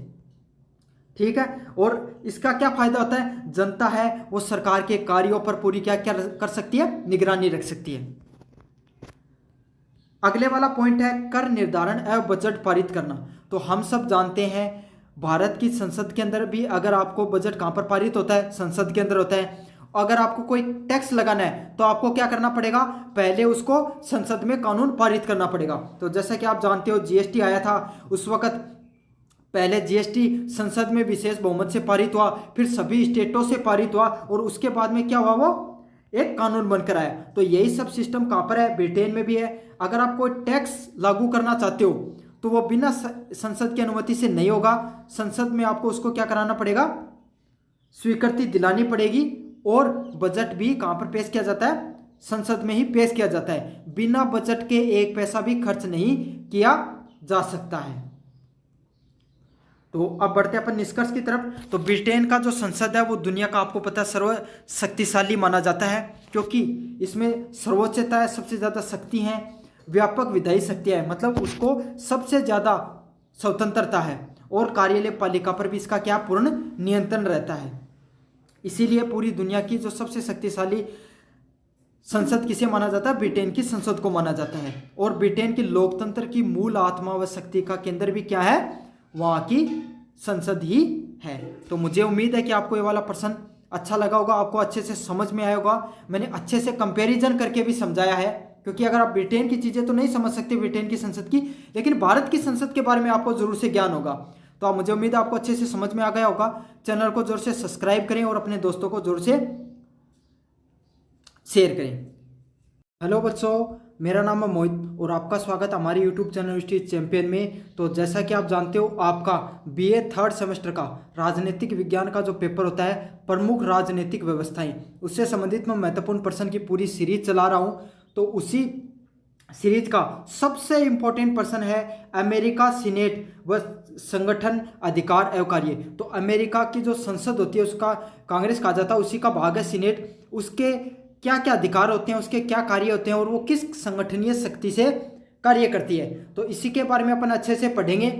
ठीक है। और इसका क्या फायदा होता है, जनता है वो सरकार के कार्यों पर पूरी क्या कर सकती है, निगरानी रख सकती है। अगले वाला पॉइंट है कर निर्धारण एवं बजट पारित करना। तो हम सब जानते हैं भारत की संसद के अंदर भी अगर आपको बजट कहां पर पारित होता है, संसद के अंदर होता है। अगर आपको कोई टैक्स लगाना है तो आपको क्या करना पड़ेगा, पहले उसको संसद में कानून पारित करना पड़ेगा। तो जैसा कि आप जानते हो जीएसटी आया था, उस वक्त पहले जीएसटी संसद में विशेष बहुमत से पारित हुआ, फिर सभी स्टेटों से पारित हुआ, और उसके बाद में क्या हुआ, वो एक कानून बनकर आया। तो यही सब सिस्टम कहां पर है, ब्रिटेन में भी है। अगर आप कोई टैक्स लागू करना चाहते हो तो वो बिना संसद की अनुमति से नहीं होगा, संसद में आपको उसको क्या कराना पड़ेगा, स्वीकृति दिलानी पड़ेगी। और बजट भी कहां पर पेश किया जाता है, संसद में ही पेश किया जाता है। बिना बजट के एक पैसा भी खर्च नहीं किया जा सकता है। तो अब बढ़ते हैं अपन निष्कर्ष की तरफ। तो ब्रिटेन का जो संसद है वो दुनिया का आपको पता है सर्व शक्तिशाली माना जाता है, क्योंकि इसमें सर्वोच्चता है, सबसे ज्यादा शक्ति है, व्यापक विधायी शक्तियां है, मतलब उसको सबसे ज्यादा स्वतंत्रता है, और कार्यालय पालिका पर भी इसका क्या पूर्ण नियंत्रण रहता है। इसीलिए पूरी दुनिया की जो सबसे शक्तिशाली संसद किसे माना जाता है, ब्रिटेन की संसद को माना जाता है। और ब्रिटेन की लोकतंत्र की मूल आत्मा व शक्ति का केंद्र भी क्या है, वहां की संसद ही है। तो मुझे उम्मीद है कि आपको ये वाला प्रश्न अच्छा लगा होगा, आपको अच्छे से समझ में आया होगा। मैंने अच्छे से कंपैरिजन करके भी समझाया है, क्योंकि अगर आप ब्रिटेन की चीजें तो नहीं समझ सकते ब्रिटेन की संसद की, लेकिन भारत की संसद के बारे में आपको जरूर से ज्ञान होगा। तो आप मुझे उम्मीद है आपको अच्छे से समझ में आ गया होगा। चैनल को जोर से सब्सक्राइब करें और अपने दोस्तों को जोर से शेयर करें। हेलो बच्चों, मेरा नाम है मोहित और आपका स्वागत है हमारे यूट्यूब चैनल हिस्ट्री चैंपियन में। तो जैसा कि आप जानते हो, आपका बीए थर्ड सेमेस्टर का राजनीतिक विज्ञान का जो पेपर होता है, प्रमुख राजनीतिक व्यवस्थाएं, उससे संबंधित मैं महत्वपूर्ण प्रश्न की पूरी सीरीज चला रहा हूं। तो उसी सीरीज का सबसे इंपॉर्टेंट प्रश्न है अमेरिका सीनेट व संगठन अधिकार एवं कार्य। तो अमेरिका की जो संसद होती है उसका कांग्रेस कहा जाता है, उसी का भाग है सीनेट। उसके क्या क्या अधिकार होते हैं, उसके क्या कार्य होते हैं और वो किस संगठनीय शक्ति से कार्य करती है, तो इसी के बारे में अपन अच्छे से पढ़ेंगे।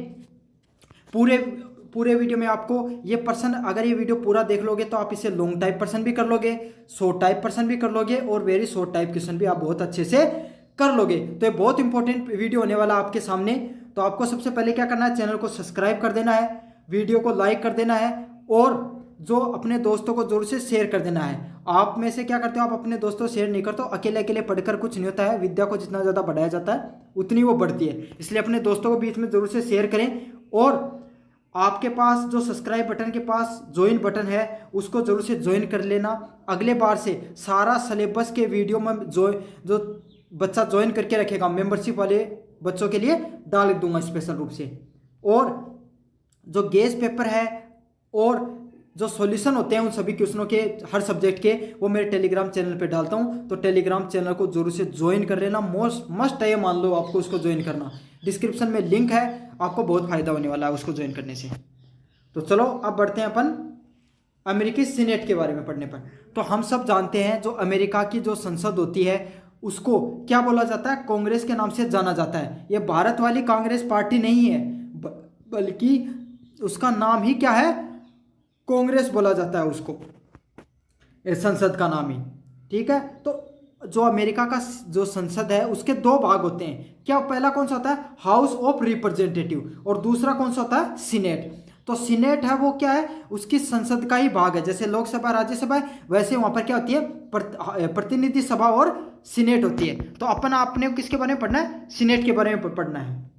पूरे वीडियो में आपको ये पर्सन, अगर ये वीडियो पूरा देख लोगे तो आप इसे लॉन्ग टाइप पर्सन भी कर लोगे, शॉर्ट टाइप पर्सन भी कर लोगे और वेरी शॉर्ट टाइप क्वेश्चन भी आप बहुत अच्छे से कर लोगे। तो ये बहुत इंपॉर्टेंट वीडियो होने वाला आपके सामने। तो आपको सबसे पहले क्या करना है, चैनल को सब्सक्राइब कर देना है, वीडियो को लाइक कर देना है और जो अपने दोस्तों को जरूर से शेयर कर देना है। आप में से क्या करते हो, आप अपने दोस्तों शेयर नहीं करते हो। अकेले अकेले पढ़कर कुछ नहीं होता है, विद्या को जितना ज़्यादा बढ़ाया जाता है उतनी वो बढ़ती है। इसलिए अपने दोस्तों को बीच में जरूर से शेयर करें। और आपके पास जो सब्सक्राइब बटन के पास ज्वाइन बटन है उसको जरूर से ज्वाइन कर लेना। अगले बार से सारा सिलेबस के वीडियो में जो बच्चा ज्वाइन करके रखेगा मेंबरशिप वाले बच्चों के लिए डाल दूंगा स्पेशल रूप से। और जो गेस पेपर है और जो सॉल्यूशन होते हैं उन सभी क्वेश्चनों के हर सब्जेक्ट के, वो मेरे टेलीग्राम चैनल पे डालता हूँ। तो टेलीग्राम चैनल को जरूर से ज्वाइन कर लेना, मोस्ट मस्ट है, मान लो आपको उसको ज्वाइन करना। डिस्क्रिप्शन में लिंक है, आपको बहुत फायदा होने वाला है उसको ज्वाइन करने से। तो चलो अब बढ़ते हैं अपन अमेरिकी सीनेट के बारे में पढ़ने पर। तो हम सब जानते हैं जो अमेरिका की जो संसद होती है उसको क्या बोला जाता है, कांग्रेस के नाम से जाना जाता है। ये भारत वाली कांग्रेस पार्टी नहीं है, बल्कि उसका नाम ही क्या है, कांग्रेस बोला जाता है उसको, संसद का नाम ही। ठीक है, तो जो अमेरिका का जो संसद है उसके दो भाग होते हैं। क्या पहला कौन सा होता है, हाउस ऑफ रिप्रेजेंटेटिव, और दूसरा कौन सा होता है, सीनेट। तो सीनेट है वो क्या है, उसकी संसद का ही भाग है। जैसे लोकसभा राज्यसभा है वैसे वहां पर क्या होती है, प्रतिनिधि सभा और सीनेट होती है। तो अपन आपने किसके बारे में पढ़ना है, सीनेट के बारे में पढ़ना है।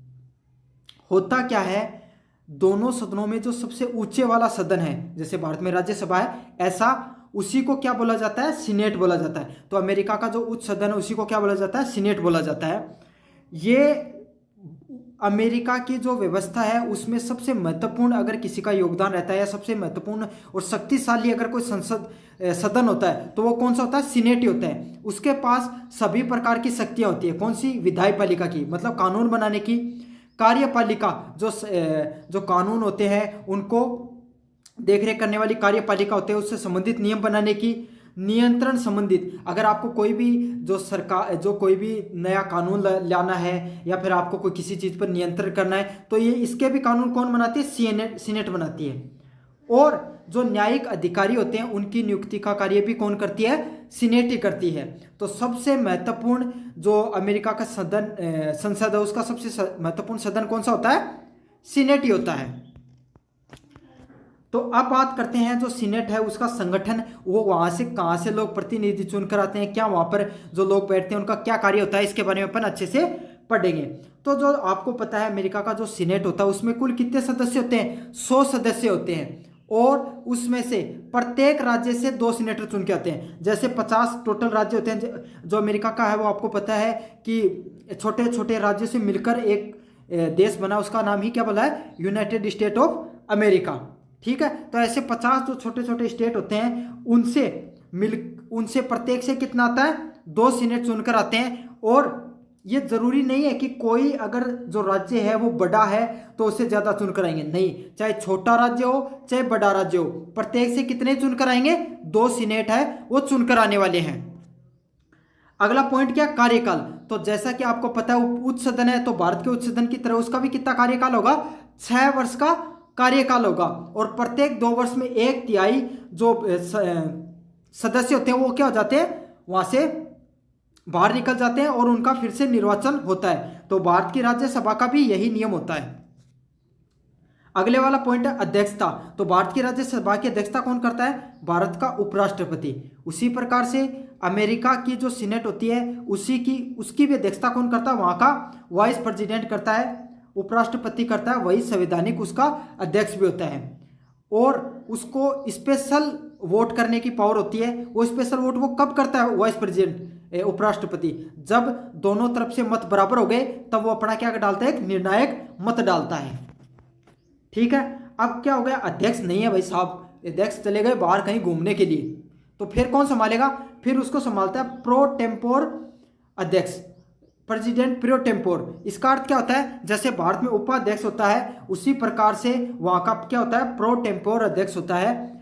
होता क्या है, दोनों सदनों में जो सबसे ऊंचे वाला सदन है, जैसे भारत में राज्यसभा है, ऐसा उसी को क्या बोला जाता है, सीनेट बोला जाता है। तो अमेरिका का जो उच्च सदन है उसी को क्या बोला जाता है, सीनेट बोला जाता है। ये अमेरिका की जो व्यवस्था है उसमें सबसे महत्वपूर्ण अगर किसी का योगदान रहता है या सबसे महत्वपूर्ण और शक्तिशाली अगर कोई सदन होता है तो वो कौन सा होता है, सीनेट ही होता है। उसके पास सभी प्रकार की शक्तियां होती है। कौन सी, विधायपालिका की, मतलब कानून बनाने की, कार्यपालिका जो कानून होते हैं उनको देखरेख करने वाली कार्यपालिका होते हैं, उससे संबंधित नियम बनाने की, नियंत्रण संबंधित, अगर आपको कोई भी जो सरकार जो कोई भी नया कानून लाना है या फिर आपको कोई किसी चीज़ पर नियंत्रण करना है तो ये इसके भी कानून कौन बनाती है, सीनेट बनाती है। और जो न्यायिक अधिकारी होते हैं उनकी नियुक्ति का कार्य भी कौन करती है, सीनेट ही करती है। तो सबसे महत्वपूर्ण जो अमेरिका का संसद है उसका सबसे महत्वपूर्ण सदन कौन सा होता है, सीनेट ही होता है। तो अब बात करते हैं जो सीनेट है उसका संगठन, वो वहां से कहां से लोग प्रतिनिधि चुनकर आते हैं, क्या वहां पर जो लोग बैठते हैं उनका क्या कार्य होता है, इसके बारे में अपन अच्छे से पढ़ेंगे। तो जो आपको पता है अमेरिका का जो सीनेट होता है उसमें कुल कितने सदस्य होते हैं, 100 सदस्य होते हैं। और उसमें से प्रत्येक राज्य से 2 सीनेटर चुन के आते हैं। जैसे 50 टोटल राज्य होते हैं जो अमेरिका का है, वो आपको पता है कि छोटे छोटे राज्यों से मिलकर एक देश बना, उसका नाम ही क्या बोला है, यूनाइटेड स्टेट ऑफ अमेरिका। ठीक है, तो ऐसे 50 जो छोटे छोटे स्टेट होते हैं उनसे प्रत्येक से कितना आता है, 2 सीनेट चुनकर आते हैं। और ये जरूरी नहीं है कि कोई अगर जो राज्य है वो बड़ा है तो उससे ज्यादा चुनकर आएंगे, नहीं, चाहे छोटा राज्य हो चाहे बड़ा राज्य हो, प्रत्येक से कितने चुनकर आएंगे, 2 सीनेट है वो चुनकर आने वाले हैं। अगला पॉइंट क्या, कार्यकाल। तो जैसा कि आपको पता है उच्च सदन है, तो भारत के उच्च सदन की तरह उसका भी कितना कार्यकाल होगा, 6 वर्ष का कार्यकाल होगा। और प्रत्येक 2 वर्ष में 1/3 जो सदस्य होते हैं वो क्या हो जाते हैं, वहां से बाहर निकल जाते हैं और उनका फिर से निर्वाचन होता है। तो भारत की राज्यसभा का भी यही नियम होता है। अगले वाला पॉइंट है अध्यक्षता। तो भारत की राज्यसभा की अध्यक्षता कौन करता है, भारत का उपराष्ट्रपति। उसी प्रकार से अमेरिका की जो सीनेट होती है उसकी भी अध्यक्षता कौन करता है, वहां का वाइस प्रेसिडेंट करता है, उपराष्ट्रपति करता है, वही संवैधानिक उसका अध्यक्ष भी होता है। और उसको स्पेशल वोट करने की पावर होती है। वो स्पेशल वोट वो कब करता है, वाइस प्रेसिडेंट उपराष्ट्रपति, जब दोनों तरफ से मत बराबर हो गए तब वो अपना क्या डालता है, एक निर्णायक मत डालता है। ठीक है, अब क्या हो गया, अध्यक्ष नहीं है भाई साहब, अध्यक्ष चले गए बाहर कहीं घूमने के लिए, तो फिर कौन संभालेगा, फिर उसको संभालता है प्रो टेम्पोर अध्यक्ष, प्रेसिडेंट प्रो टेम्पोर। इसका अर्थ क्या होता है, जैसे भारत में उपाध्यक्ष होता है उसी प्रकार से वहां का क्या होता है, प्रो टेम्पोर अध्यक्ष होता है।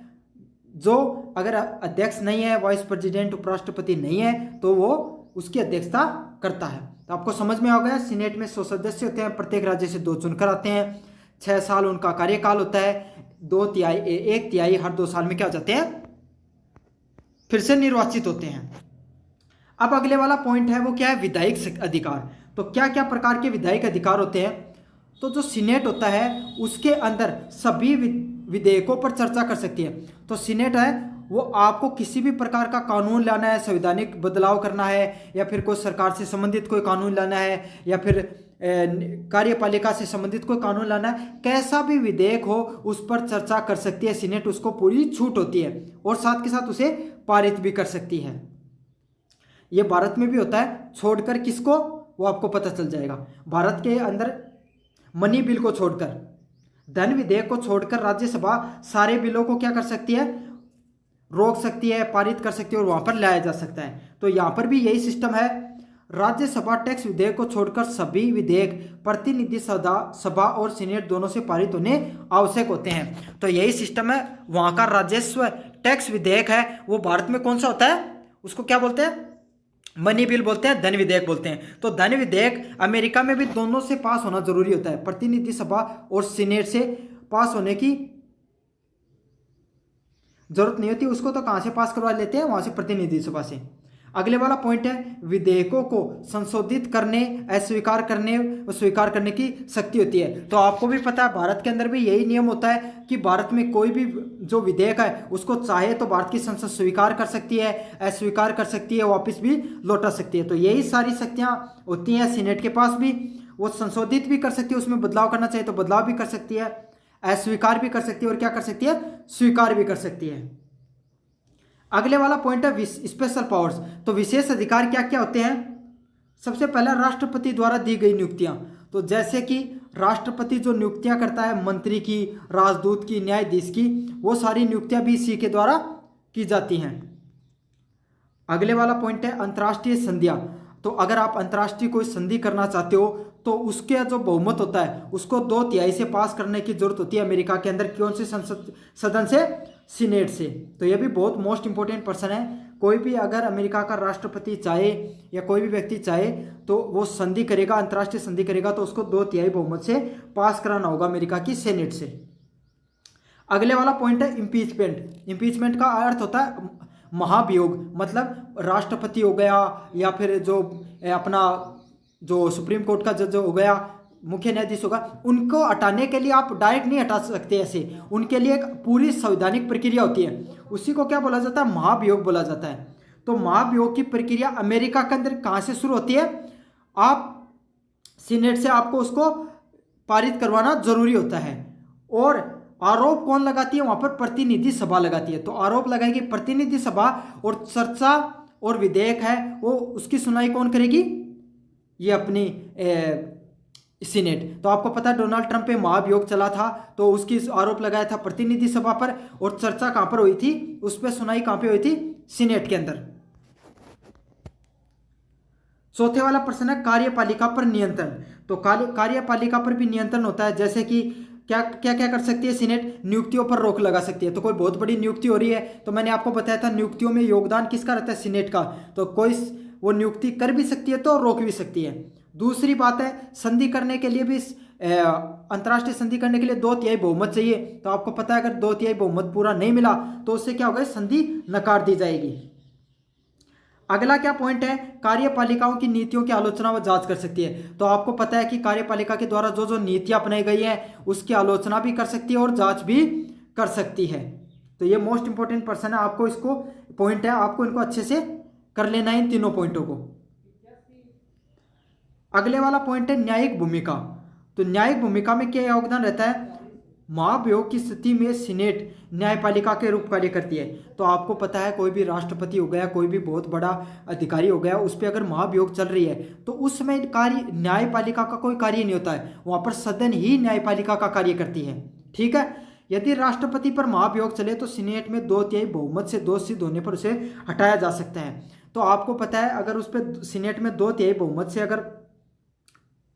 जो अगर अध्यक्ष नहीं है, वाइस प्रेसिडेंट उपराष्ट्रपति नहीं है, तो वो उसकी अध्यक्षता करता है। तो आपको समझ में आ गया, सीनेट में 100 सदस्य होते हैं, प्रत्येक राज्य से 2 चुनकर आते हैं, 6 साल उनका कार्यकाल होता है, 1/3 हर 2 साल में क्या हो जाते हैं, फिर से निर्वाचित होते हैं। अब अगले वाला पॉइंट है वो क्या है, विधायिक अधिकार। तो क्या क्या प्रकार के विधायिक अधिकार होते हैं। तो जो सीनेट होता है उसके अंदर सभी विधेयकों पर चर्चा कर सकती है। तो सीनेट है वो आपको किसी भी प्रकार का कानून लाना है, संवैधानिक बदलाव करना है, या फिर कोई सरकार से संबंधित कोई कानून लाना है, या फिर कार्यपालिका से संबंधित कोई कानून लाना है, कैसा भी विधेयक हो उस पर चर्चा कर सकती है सीनेट, उसको पूरी छूट होती है और साथ के साथ उसे पारित भी कर सकती है। ये भारत में भी होता है, छोड़कर किसको वो आपको पता चल जाएगा। भारत के अंदर मनी बिल को छोड़कर, धन विधेयक को छोड़कर राज्यसभा सारे बिलों को क्या कर सकती है, रोक सकती है, पारित कर सकती है और वहां पर लाया जा सकता है। तो यहां पर भी यही सिस्टम है, राज्यसभा टैक्स विधेयक को छोड़कर सभी विधेयक प्रतिनिधि सभा और सीनेट दोनों से पारित होने आवश्यक होते हैं। तो यही सिस्टम है। वहां का राजस्व टैक्स विधेयक है वो भारत में कौन सा होता है, उसको क्या बोलते हैं, मनी बिल बोलते हैं, धन विधेयक बोलते हैं। तो धन विधेयक अमेरिका में भी दोनों से पास होना जरूरी होता है, प्रतिनिधि सभा और सीनेट से पास होने की जरूरत नहीं होती, उसको तो कहां से पास करवा लेते हैं, वहां से प्रतिनिधि सभा से। अगले वाला पॉइंट है, विधेयकों को संशोधित करने, अस्वीकार करने और स्वीकार करने की शक्ति होती है। तो आपको भी पता है भारत के अंदर भी यही नियम होता है कि भारत में कोई भी जो विधेयक है उसको चाहे तो भारत की संसद स्वीकार कर सकती है, अस्वीकार कर सकती है, वापस भी लौटा सकती है। तो यही सारी शक्तियां होती हैं सीनेट के पास भी। वो संशोधित भी कर सकती है, उसमें बदलाव करना चाहे तो बदलाव भी कर सकती है, अस्वीकार भी कर सकती है और क्या कर सकती है, स्वीकार भी कर सकती है। अगले वाला पॉइंट है स्पेशल पावर्स। तो विशेष अधिकार क्या क्या होते हैं। सबसे पहला राष्ट्रपति द्वारा दी गई नियुक्तियां। तो जैसे कि राष्ट्रपति जो नियुक्तियां करता है, मंत्री की, राजदूत की, न्यायाधीश की, वो सारी नियुक्तियां भी इसी के द्वारा की जाती हैं। अगले वाला पॉइंट है अंतर्राष्ट्रीय संधियां। तो अगर आप अंतर्राष्ट्रीय कोई संधि करना चाहते हो तो उसके जो बहुमत होता है उसको 2/3 से पास करने की जरूरत होती है अमेरिका के अंदर। कौन से संसद सदन से, सीनेट से। तो ये भी बहुत मोस्ट इंपॉर्टेंट पर्सन है। कोई भी अगर अमेरिका का राष्ट्रपति चाहे या कोई भी व्यक्ति चाहे तो वो संधि करेगा, अंतर्राष्ट्रीय संधि करेगा तो उसको 2/3 बहुमत से पास कराना होगा अमेरिका की सेनेट से। अगले वाला पॉइंट है इम्पीचमेंट। इम्पीचमेंट का अर्थ होता है महाभियोग, मतलब राष्ट्रपति हो गया या फिर जो अपना जो सुप्रीम कोर्ट का जज हो गया, मुख्य न्यायाधीश होगा, उनको हटाने के लिए आप डायरेक्ट नहीं हटा सकते ऐसे, उनके लिए एक पूरी संवैधानिक प्रक्रिया होती है, उसी को क्या बोला जाता है, महाभियोग बोला जाता है। तो महाभियोग की प्रक्रिया अमेरिका के अंदर कहाँ से शुरू होती है, आप सीनेट से आपको उसको पारित करवाना जरूरी होता है। और आरोप कौन लगाती है, वहां पर प्रतिनिधि सभा लगाती है। तो आरोप लगाएगी प्रतिनिधि सभा और चर्चा और विधेयक है वो उसकी सुनवाई कौन करेगी, ये अपनी सीनेट। तो आपको पता है डोनाल्ड ट्रंप पे महाभियोग चला था तो उसकी आरोप लगाया था प्रतिनिधि सभा पर, और चर्चा कहां पर हुई थी, उस पर सुनवाई कहां पे हुई थी, सीनेट के अंदर। चौथे वाला प्रश्न है कार्यपालिका पर नियंत्रण। तो कार्यपालिका पर भी नियंत्रण होता है, जैसे कि क्या क्या क्या कर सकती है सीनेट, नियुक्तियों पर रोक लगा सकती है। तो कोई बहुत बड़ी नियुक्ति हो रही है तो मैंने आपको बताया था नियुक्तियों में योगदान किसका रहता है, सीनेट का। तो कोई वो नियुक्ति कर भी सकती है तो रोक भी सकती है। दूसरी बात है संधि करने के लिए भी, अंतर्राष्ट्रीय संधि करने के लिए 2/3 बहुमत चाहिए। तो आपको पता है अगर 2/3 बहुमत पूरा नहीं मिला तो उससे क्या होगा, संधि नकार दी जाएगी। अगला क्या पॉइंट है, कार्यपालिकाओं की नीतियों की आलोचना व जांच कर सकती है। तो आपको पता है कि कार्यपालिका के द्वारा जो जो नीतियां अपनाई गई है उसकी आलोचना भी कर सकती है और जांच भी कर सकती है। तो ये मोस्ट इंपॉर्टेंट पर्सन है, आपको इसको पॉइंट है, आपको इनको अच्छे से कर लेना है इन तीनों पॉइंटों को। अगले वाला पॉइंट है न्यायिक भूमिका। तो न्यायिक भूमिका में क्या योगदान रहता है, महाभियोग की स्थिति में सीनेट न्यायपालिका के रूप कार्य करती है। तो आपको पता है कोई भी राष्ट्रपति हो गया, कोई भी बहुत बड़ा अधिकारी हो गया, उस पर अगर महाभियोग चल रही है तो उसमें कार्य न्यायपालिका का कोई कार्य नहीं होता है, वहां पर सदन ही न्यायपालिका का कार्य करती है। ठीक है, यदि राष्ट्रपति पर महाभियोग चले तो सीनेट में 2/3 बहुमत से दोष सिद्ध होने पर उसे हटाया जा सकता है। तो आपको पता है अगर उस पर सीनेट में 2/3 बहुमत से अगर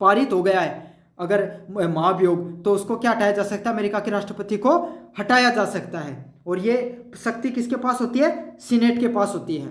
पारित हो गया है अगर महाभियोग, तो उसको क्या हटाया जा सकता है, अमेरिका के राष्ट्रपति को हटाया जा सकता है। और ये शक्ति किसके पास होती है, सीनेट के पास होती है।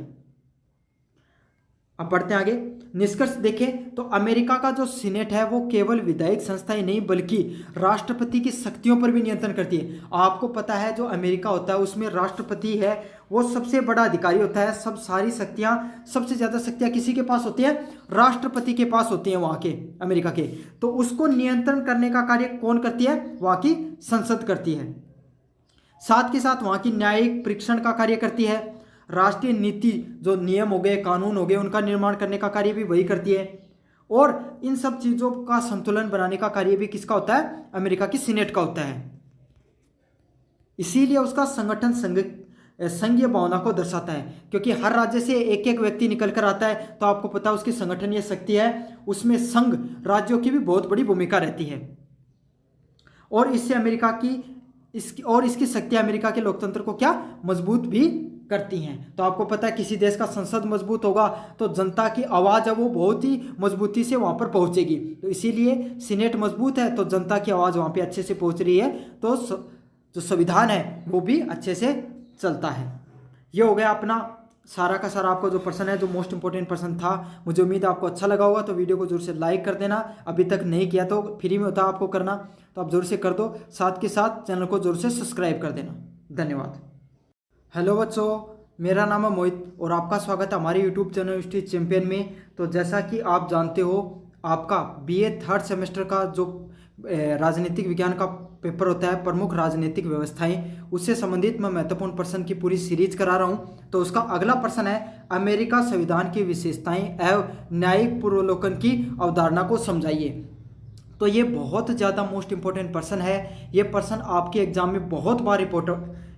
अब बढ़ते हैं आगे। निष्कर्ष देखें तो अमेरिका का जो सीनेट है वो केवल विधायिक संस्था ही नहीं बल्कि राष्ट्रपति की शक्तियों पर भी नियंत्रण करती है। आपको पता है जो अमेरिका होता है उसमें राष्ट्रपति है वो सबसे बड़ा अधिकारी होता है। सब सारी शक्तियां, सबसे ज़्यादा शक्तियां किसी के पास होती है? राष्ट्रपति के पास होती हैं वहाँ के, अमेरिका के। तो उसको नियंत्रण करने का कार्य कौन करती है? वहाँ की संसद करती है। साथ के साथ वहाँ की न्यायिक परीक्षण का कार्य करती है। राष्ट्रीय नीति, जो नियम हो गए, कानून हो गए, उनका निर्माण करने का कार्य भी वही करती है। और इन सब चीज़ों का संतुलन बनाने का कार्य भी किसका होता है? अमेरिका की सीनेट का होता है। इसीलिए उसका संगठन संघीय भावना को दर्शाता है, क्योंकि हर राज्य से एक एक व्यक्ति निकल कर आता है। तो आपको पता है उसकी संगठनीय शक्ति है, उसमें संघ राज्यों की भी बहुत बड़ी भूमिका रहती है। और इससे अमेरिका की इसकी शक्ति अमेरिका के लोकतंत्र को क्या मजबूत भी करती हैं। तो आपको पता है किसी देश का संसद मजबूत होगा तो जनता की आवाज़ है वो बहुत ही मजबूती से वहाँ पर पहुँचेगी। तो इसीलिए सीनेट मजबूत है तो जनता की आवाज़ वहाँ पे अच्छे से पहुँच रही है, तो जो संविधान है वो भी अच्छे से चलता है। ये हो गया अपना सारा का सारा आपको जो प्रश्न है, जो मोस्ट इंपॉर्टेंट प्रश्न था। मुझे उम्मीद है आपको अच्छा लगा होगा। तो वीडियो को जरूर से लाइक कर देना, अभी तक नहीं किया तो फ्री में होता है आपको करना, तो आप जरूर से कर दो। साथ के साथ चैनल को जरूर से सब्सक्राइब कर देना। धन्यवाद। हेलो बच्चों, मेरा नाम है मोहित और आपका स्वागत है हमारे यूट्यूब चैनल हिस्ट्री चैंपियन में। तो जैसा कि आप जानते हो आपका बीए थर्ड सेमेस्टर का जो राजनीतिक विज्ञान का पेपर होता है, प्रमुख राजनीतिक व्यवस्थाएं, उससे संबंधित मैं महत्वपूर्ण प्रश्न की पूरी सीरीज करा रहा हूं। तो उसका अगला प्रश्न है, अमेरिका संविधान की विशेषताएं एवं न्यायिक पूर्वावलोकन की अवधारणा को समझाइए। तो ये बहुत ज़्यादा मोस्ट इंपॉर्टेंट प्रश्न है। ये प्रश्न आपके एग्जाम में बहुत बार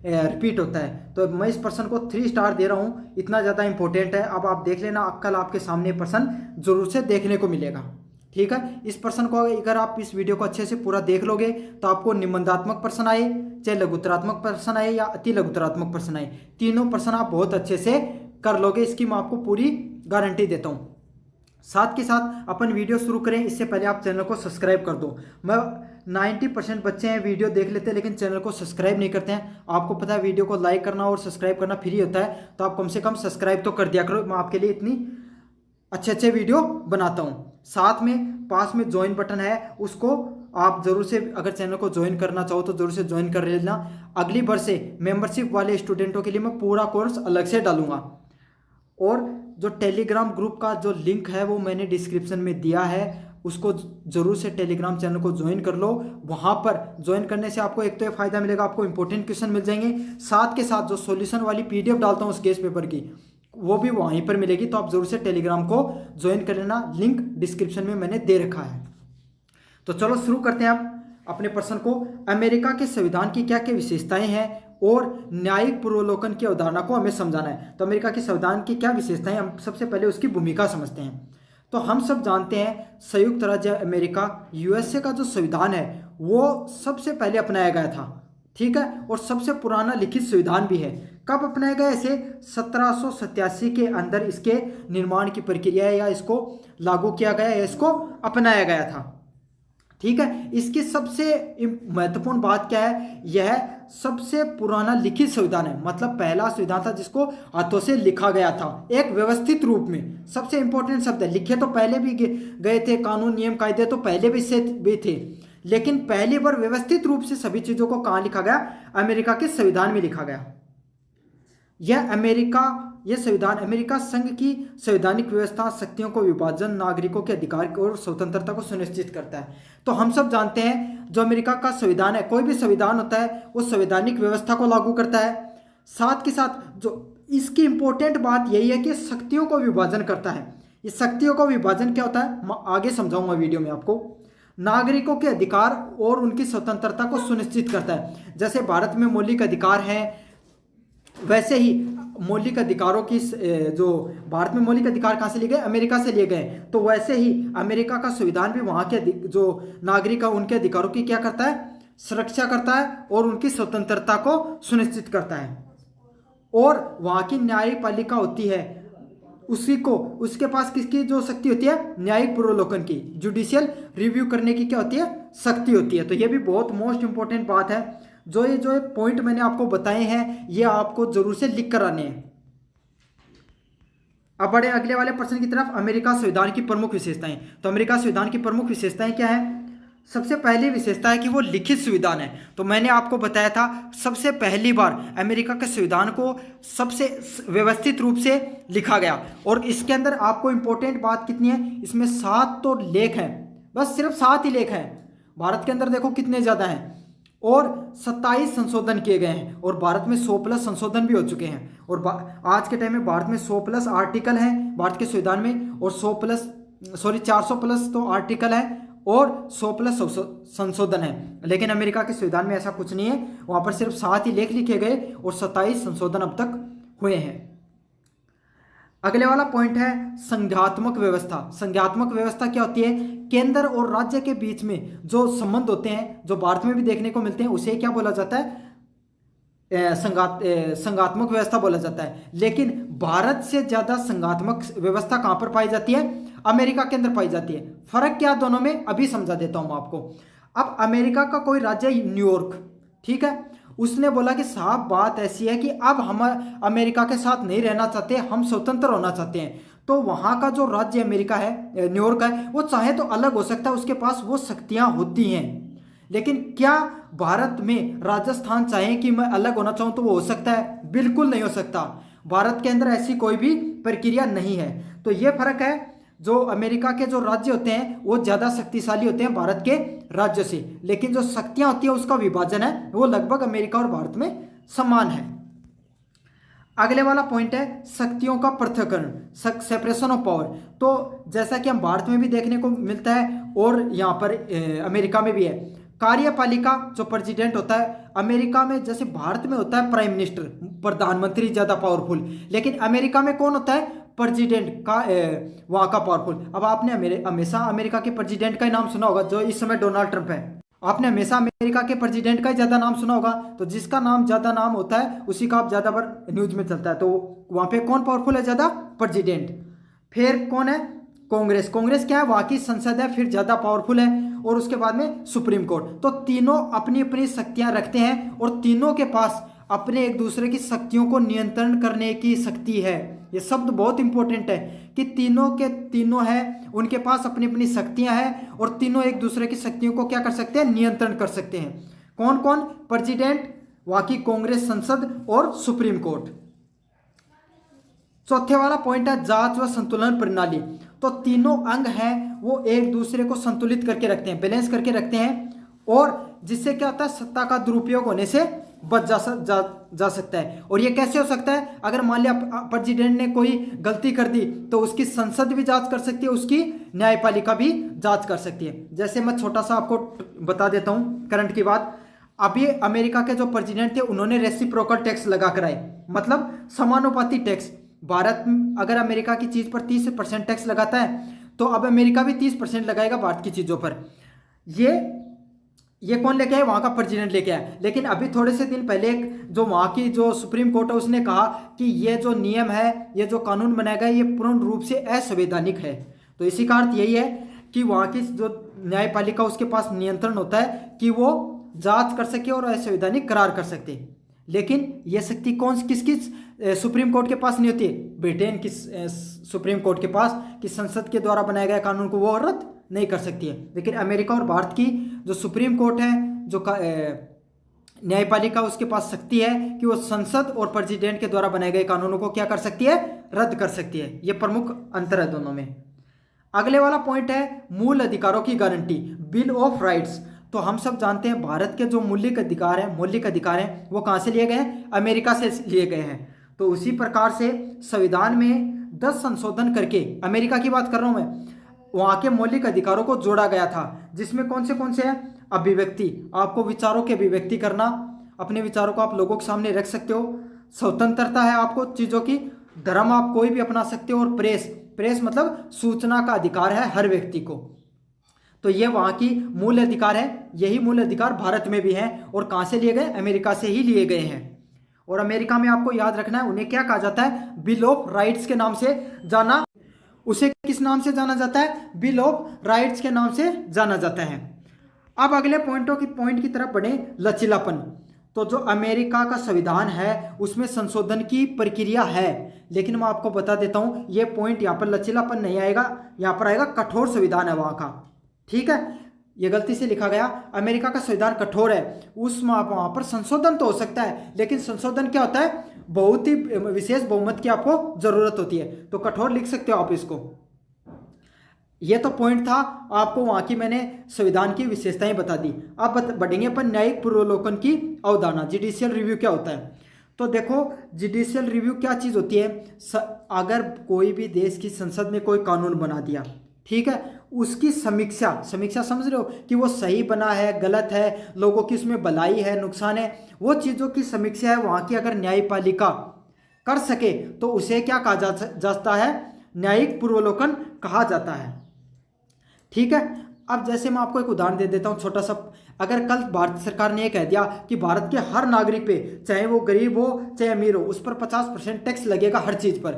रिपीट होता है। तो मैं इस प्रश्न को 3 स्टार दे रहा हूँ, इतना ज़्यादा इंपॉर्टेंट है। अब आप देख लेना, कल आपके सामने प्रश्न जरूर से देखने को मिलेगा। ठीक है, इस प्रश्न को अगर आप इस वीडियो को अच्छे से पूरा देख लोगे तो आपको निबंधात्मक प्रश्न आए, चाहे लघुत्तरात्मक प्रश्न आए या अति लघुत्तरात्मक प्रश्न आए, तीनों प्रश्न आप बहुत अच्छे से कर लोगे। इसकी मैं आपको पूरी गारंटी देता हूँ। साथ के साथ अपन वीडियो शुरू करें इससे पहले आप चैनल को सब्सक्राइब कर दो। मैं 90% बच्चे हैं वीडियो देख लेते हैं लेकिन चैनल को सब्सक्राइब नहीं करते हैं। आपको पता है वीडियो को लाइक करना और सब्सक्राइब करना फ्री होता है, तो आप कम से कम सब्सक्राइब तो कर दिया करो। मैं आपके लिए इतनी अच्छे वीडियो बनाता हूँ। साथ में पास में ज्वाइन बटन है, उसको आप जरूर से, अगर चैनल को ज्वाइन करना चाहो तो जरूर से ज्वाइन कर लेना। अगली बार से मेंबरशिप वाले स्टूडेंटों के लिए मैं पूरा कोर्स अलग से डालूंगा। और जो टेलीग्राम ग्रुप का जो लिंक है वो मैंने डिस्क्रिप्शन में दिया है, उसको जरूर से टेलीग्राम चैनल को ज्वाइन कर लो। वहाँ पर ज्वाइन करने से आपको एक तो ये फायदा मिलेगा, आपको इंपॉर्टेंट क्वेश्चन मिल जाएंगे। साथ के साथ जो सॉल्यूशन वाली PDF डालता हूँ उस गेस्ट पेपर की, वो भी वहीं पर मिलेगी। तो आप जरूर से टेलीग्राम को ज्वाइन कर लेना, लिंक डिस्क्रिप्शन में मैंने दे रखा है। तो चलो शुरू करते हैं आप अपने प्रश्न को। अमेरिका के संविधान की क्या क्या विशेषताएं हैं और न्यायिक पूर्वावलोकन की अवधारणा को हमें समझाना है। तो अमेरिका के संविधान की क्या विशेषताएं, हम सबसे पहले उसकी भूमिका समझते हैं। तो हम सब जानते हैं संयुक्त राज्य अमेरिका USA का जो संविधान है वो सबसे पहले अपनाया गया था। ठीक है, और सबसे पुराना लिखित संविधान भी है। कब अपनाया गया? इसे 1787 के अंदर इसके निर्माण की प्रक्रिया या इसको लागू किया गया या इसको अपनाया गया था। ठीक है, इसकी सबसे महत्वपूर्ण बात क्या है? यह सबसे पुराना लिखित संविधान है, मतलब पहला संविधान था जिसको हाथों से लिखा गया था एक व्यवस्थित रूप में। सबसे इंपॉर्टेंट शब्द है, लिखे तो पहले भी गए थे, कानून नियम कायदे तो पहले भी से भी थे, लेकिन पहली बार व्यवस्थित रूप से सभी चीजों को कहाँ लिखा गया? अमेरिका के संविधान में लिखा गया। यह संविधान अमेरिका संघ की संवैधानिक व्यवस्था, शक्तियों को विभाजन, नागरिकों के अधिकार और स्वतंत्रता को सुनिश्चित करता है। तो हम सब जानते हैं जो अमेरिका का संविधान है, कोई भी संविधान होता है वो संवैधानिक व्यवस्था को लागू करता है। साथ के साथ जो इसकी इंपॉर्टेंट बात यही है कि शक्तियों को विभाजन करता है। ये शक्तियों का विभाजन क्या होता है मैं आगे समझाऊंगा वीडियो में आपको। नागरिकों के अधिकार और उनकी स्वतंत्रता को सुनिश्चित करता है। जैसे भारत में मौलिक अधिकार हैं, वैसे ही मौलिक अधिकारों की जो भारत में मौलिक अधिकार कहाँ से लिए गए? अमेरिका से लिए गए। तो वैसे ही अमेरिका का संविधान भी वहाँ के जो नागरिक है उनके अधिकारों की क्या करता है? सुरक्षा करता है और उनकी स्वतंत्रता को सुनिश्चित करता है। और वहाँ की न्यायपालिका होती है, उसके पास किसकी जो शक्ति होती है? न्यायिक पूर्वावलोकन की, जुडिशियल रिव्यू करने की क्या होती है? शक्ति होती है। तो ये भी बहुत मोस्ट इंपॉर्टेंट बात है। जो ये पॉइंट मैंने आपको बताए हैं ये आपको जरूर से लिख कर आने हैं। अब बढ़े अगले वाले प्रश्न की तरफ, अमेरिका संविधान की प्रमुख विशेषताएं। तो अमेरिका संविधान की प्रमुख विशेषताएं क्या है? सबसे पहली विशेषता है कि वो लिखित संविधान है। तो मैंने आपको बताया था सबसे पहली बार अमेरिका के संविधान को सबसे व्यवस्थित रूप से लिखा गया। और इसके अंदर आपको इंपॉर्टेंट बात कितनी है, इसमें 7 तो लेख हैं, बस सिर्फ 7 ही लेख हैं। भारत के अंदर देखो कितने ज़्यादा हैं, और 27 संशोधन किए गए हैं, और भारत में 100+ संशोधन भी हो चुके हैं। और आज के टाइम में भारत में 100+ आर्टिकल हैं भारत के संविधान में, और 400+ तो आर्टिकल है और 100+ संशोधन है। लेकिन अमेरिका के संविधान में ऐसा कुछ नहीं है, वहाँ पर सिर्फ 7 ही लेख लिखे गए और 27 संशोधन अब तक हुए हैं। अगले वाला पॉइंट है संघात्मक व्यवस्था। संघात्मक व्यवस्था क्या होती है? केंद्र और राज्य के बीच में जो संबंध होते हैं, जो भारत में भी देखने को मिलते हैं, उसे क्या बोला जाता है? संघात्मक व्यवस्था बोला जाता है। लेकिन भारत से ज्यादा संघात्मक व्यवस्था कहां पर पाई जाती है? अमेरिका के अंदर पाई जाती है। फर्क क्या दोनों में, अभी समझा देता हूं आपको। अब अमेरिका का कोई राज्य न्यूयॉर्क, ठीक है, उसने बोला कि साहब बात ऐसी है कि अब हम अमेरिका के साथ नहीं रहना चाहते, हम स्वतंत्र होना चाहते हैं। तो वहाँ का जो राज्य अमेरिका है, न्यूयॉर्क है, वो चाहे तो अलग हो सकता है, उसके पास वो शक्तियाँ होती हैं। लेकिन क्या भारत में राजस्थान चाहे कि मैं अलग होना चाहूँ तो वो हो सकता है? बिल्कुल नहीं हो सकता। भारत के अंदर ऐसी कोई भी प्रक्रिया नहीं है। तो ये फर्क है, जो अमेरिका के जो राज्य होते हैं वो ज़्यादा शक्तिशाली होते हैं भारत के राज्य से, लेकिन जो शक्तियाँ होती है उसका विभाजन है वो लगभग अमेरिका और भारत में समान है। अगले वाला पॉइंट है शक्तियों का पृथक्करण, सेपरेशन ऑफ पावर। तो जैसा कि हम भारत में भी देखने को मिलता है और यहाँ पर अमेरिका में भी है। कार्यपालिका जो प्रेसिडेंट होता है, अमेरिका में जैसे भारत में होता है प्राइम मिनिस्टर, प्रधानमंत्री ज़्यादा पावरफुल, लेकिन अमेरिका में कौन होता है? प्रेसिडेंट का, वहाँ का पावरफुल। अब आपने हमेशा अमेरिका के प्रेसिडेंट का ही नाम सुना होगा, जो इस समय डोनाल्ड ट्रंप है। आपने हमेशा अमेरिका के प्रेसिडेंट का ही ज़्यादा नाम सुना होगा। तो जिसका नाम ज़्यादा नाम होता है उसी का आप ज़्यादा बार न्यूज में चलता है। तो वहाँ पे कौन पावरफुल है ज़्यादा? प्रेसिडेंट। फिर कौन है? कांग्रेस। कांग्रेस क्या है? वहाँ की संसद है, फिर ज़्यादा पावरफुल है। और उसके बाद में सुप्रीम कोर्ट। तो तीनों अपनी अपनी शक्तियाँ रखते हैं और तीनों के पास अपने एक दूसरे की शक्तियों को नियंत्रण करने की शक्ति है। ये शब्द बहुत इंपॉर्टेंट है कि तीनों के तीनों है, उनके पास अपनी अपनी शक्तियां हैं और तीनों एक दूसरे की शक्तियों को क्या कर सकते हैं? नियंत्रण कर सकते हैं। कौन कौन? प्रेसिडेंट, वहाँ की कांग्रेस संसद और सुप्रीम कोर्ट। चौथे वाला पॉइंट है जांच व संतुलन प्रणाली। तो तीनों अंग हैं वो एक दूसरे को संतुलित करके रखते हैं, बैलेंस करके रखते हैं, और जिससे क्या होता है? सत्ता का दुरुपयोग होने से बच जा सकता है। और ये कैसे हो सकता है? अगर मान लिया प्रेसिडेंट ने कोई गलती कर दी तो उसकी संसद भी जांच कर सकती है, उसकी न्यायपालिका भी जांच कर सकती है। जैसे मैं छोटा सा आपको बता देता हूँ करंट की बात। अभी अमेरिका के जो प्रेसिडेंट थे उन्होंने रेसिप्रोकल टैक्स लगा कर आए, मतलब समानुपाती टैक्स। भारत अगर अमेरिका की चीज़ पर 30% टैक्स लगाता है तो अब अमेरिका भी 30% लगाएगा भारत की चीज़ों पर। ये कौन लेके आया? वहाँ का प्रेसिडेंट लेके आया। लेकिन अभी थोड़े से दिन पहले जो वहाँ की जो सुप्रीम कोर्ट है उसने कहा कि ये जो नियम है, ये जो कानून बनाया गया, ये पूर्ण रूप से असंवैधानिक है। तो इसी का अर्थ यही है कि वहाँ की जो न्यायपालिका उसके पास नियंत्रण होता है कि वो जांच कर सके और असंवैधानिक करार कर सकते। लेकिन ये शक्ति किस सुप्रीम कोर्ट के पास नहीं होती है? ब्रिटेन की सुप्रीम कोर्ट के पास, कि संसद के द्वारा बनाया गया कानून को वो रद्द नहीं कर सकती है। लेकिन अमेरिका और भारत की जो सुप्रीम कोर्ट है, जो न्यायपालिका, उसके पास शक्ति है कि वो संसद और प्रेसिडेंट के द्वारा बनाए गए कानूनों को क्या कर सकती है? रद्द कर सकती है। ये प्रमुख अंतर है दोनों में। अगले वाला पॉइंट है मूल अधिकारों की गारंटी, बिल ऑफ राइट्स। तो हम सब जानते हैं भारत के जो मौलिक अधिकार हैं वो कहाँ से लिए गए हैं? अमेरिका से लिए गए हैं। तो उसी प्रकार से संविधान में 10 संशोधन करके, अमेरिका की बात कर रहा हूँ मैं, वहाँ के मौलिक अधिकारों को जोड़ा गया था, जिसमें कौन से हैं? अभिव्यक्ति, आपको विचारों की अभिव्यक्ति करना, अपने विचारों को आप लोगों के सामने रख सकते हो। स्वतंत्रता है आपको चीज़ों की, धर्म आप कोई भी अपना सकते हो, और प्रेस मतलब सूचना का अधिकार है हर व्यक्ति को। तो ये वहाँ की मूल अधिकार है। यही मूल अधिकार भारत में भी हैं और कहाँ से लिए गए? अमेरिका से ही लिए गए हैं। और अमेरिका में आपको याद रखना है, उन्हें क्या कहा जाता है? बिल ऑफ राइट्स के नाम से जाना। उसे किस नाम से जाना जाता है? बिल ऑफ राइट्स के नाम से जाना जाता है। अब अगले पॉइंट की तरफ बढ़े, लचीलापन। तो जो अमेरिका का संविधान है उसमें संशोधन की प्रक्रिया है, लेकिन मैं आपको बता देता हूं ये पॉइंट, यहाँ पर लचीलापन नहीं आएगा, यहाँ पर आएगा कठोर संविधान है वहां का। ठीक है, ये गलती से लिखा गया, अमेरिका का संविधान कठोर है, उसमें वहां पर संशोधन तो हो सकता है, लेकिन संशोधन क्या होता है, बहुत ही विशेष बहुमत की आपको जरूरत होती है, तो कठोर लिख सकते हो आप इसको। ये तो पॉइंट था, आपको वहां की मैंने संविधान की विशेषताएं बता दी। अब बढ़ेंगे अपन न्यायिक पूर्वावलोकन की अवधारणा, जुडिशियल रिव्यू क्या होता है। तो देखो जुडिशियल रिव्यू क्या चीज होती है, अगर कोई भी देश की संसद ने कोई कानून बना दिया, ठीक है, उसकी समीक्षा समझ रहे हो कि वो सही बना है, गलत है, लोगों की उसमें भलाई है, नुकसान है, वो चीजों की समीक्षा है वहां की अगर न्यायपालिका कर सके तो उसे क्या कहा जाता है, न्यायिक पूर्वावलोकन कहा जाता है। ठीक है, अब जैसे मैं आपको एक उदाहरण दे देता हूं छोटा सा, अगर कल भारत सरकार ने यह कह दिया कि भारत के हर नागरिक पे, चाहे वो गरीब हो चाहे अमीर हो, उस पर 50% टैक्स लगेगा हर चीज पर,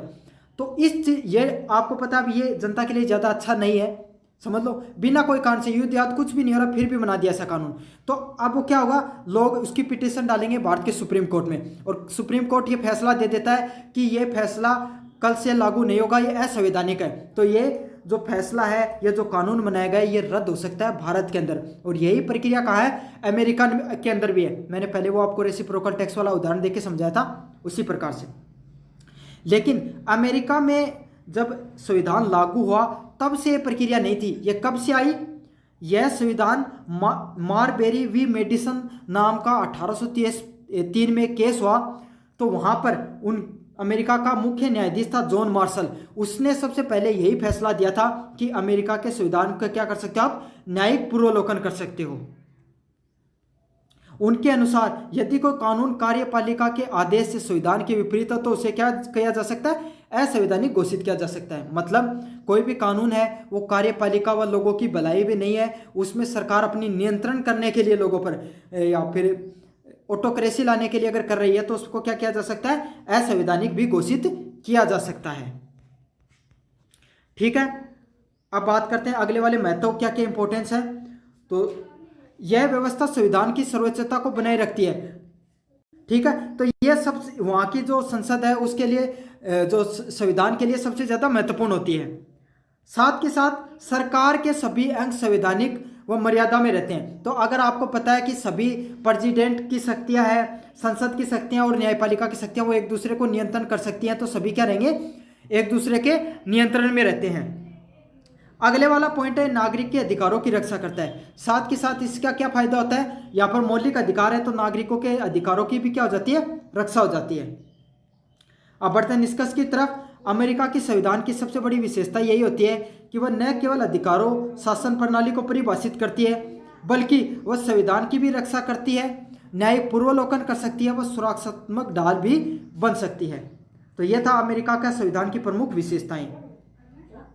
तो ये आपको पता है ये जनता के लिए ज्यादा अच्छा नहीं है, समझ लो, बिना कोई कारण से युद्ध याद कुछ भी नहीं हो रहा फिर भी बना दिया ऐसा कानून, तो अब वो क्या होगा, लोग उसकी पिटीशन डालेंगे भारत के सुप्रीम कोर्ट में, और सुप्रीम कोर्ट ये फैसला दे देता है कि ये फैसला कल से लागू नहीं होगा, ये असंवैधानिक है, तो ये जो फैसला है, ये जो कानून बनाया गया है, ये रद्द हो सकता है भारत के अंदर। और यही प्रक्रिया कहाँ है, अमेरिका के अंदर भी है। मैंने पहले वो आपको रेसिप्रोकल टैक्स वाला उदाहरण देके समझाया था उसी प्रकार से। लेकिन अमेरिका में जब संविधान लागू हुआ तब से ये प्रक्रिया नहीं थी, ये कब से आई, यह संविधान मारबेरी वी मेडिसन नाम का 1803 में केस हुआ, तो वहां पर उन अमेरिका का मुख्य न्यायाधीश था जॉन मार्शल, उसने सबसे पहले यही फैसला दिया था कि अमेरिका के संविधान का क्या कर सकते हो आप, न्यायिक पूर्वावलोकन कर सकते हो। उनके अनुसार यदि कोई कानून कार्यपालिका के आदेश से संविधान के विपरीत हो तो उसे क्या किया जा सकता है, असंवैधानिक घोषित किया जा सकता है। मतलब कोई भी कानून है वो कार्यपालिका व लोगों की भलाई भी नहीं है, उसमें सरकार अपनी नियंत्रण करने के लिए लोगों पर या फिर ऑटोक्रेसी लाने के लिए अगर कर रही है तो उसको क्या किया जा सकता है, असंवैधानिक भी घोषित किया जा सकता है। ठीक है, अब बात करते हैं अगले वाले महत्व क्या क्या इंपॉर्टेंस है। तो यह व्यवस्था संविधान की सर्वोच्चता को बनाए रखती है। ठीक है, तो यह सब वहां की जो संसद है उसके लिए, जो संविधान के लिए सबसे ज्यादा महत्वपूर्ण होती है। साथ के साथ सरकार के सभी अंग संवैधानिक व मर्यादा में रहते हैं। तो अगर आपको पता है कि सभी प्रेसिडेंट की शक्तियां हैं, संसद की शक्तियां और न्यायपालिका की शक्तियां वो एक दूसरे को नियंत्रण कर सकती हैं, तो सभी क्या रहेंगे, एक दूसरे के नियंत्रण में रहते हैं। अगले वाला पॉइंट है नागरिक के अधिकारों की रक्षा करता है। साथ के साथ इसका क्या फायदा होता है, यहाँ पर मौलिक अधिकार है तो नागरिकों के अधिकारों की भी क्या हो जाती है, रक्षा हो जाती है। अब बढ़ते हैं निष्कर्ष की तरफ। अमेरिका की संविधान की सबसे बड़ी विशेषता यही होती है कि वह न केवल अधिकारों शासन प्रणाली को परिभाषित करती है बल्कि वह संविधान की भी रक्षा करती है, न्यायिक पूर्वावलोकन कर सकती है, वह सुरक्षात्मक ढाल भी बन सकती है। तो यह था अमेरिका का संविधान की प्रमुख विशेषताएं।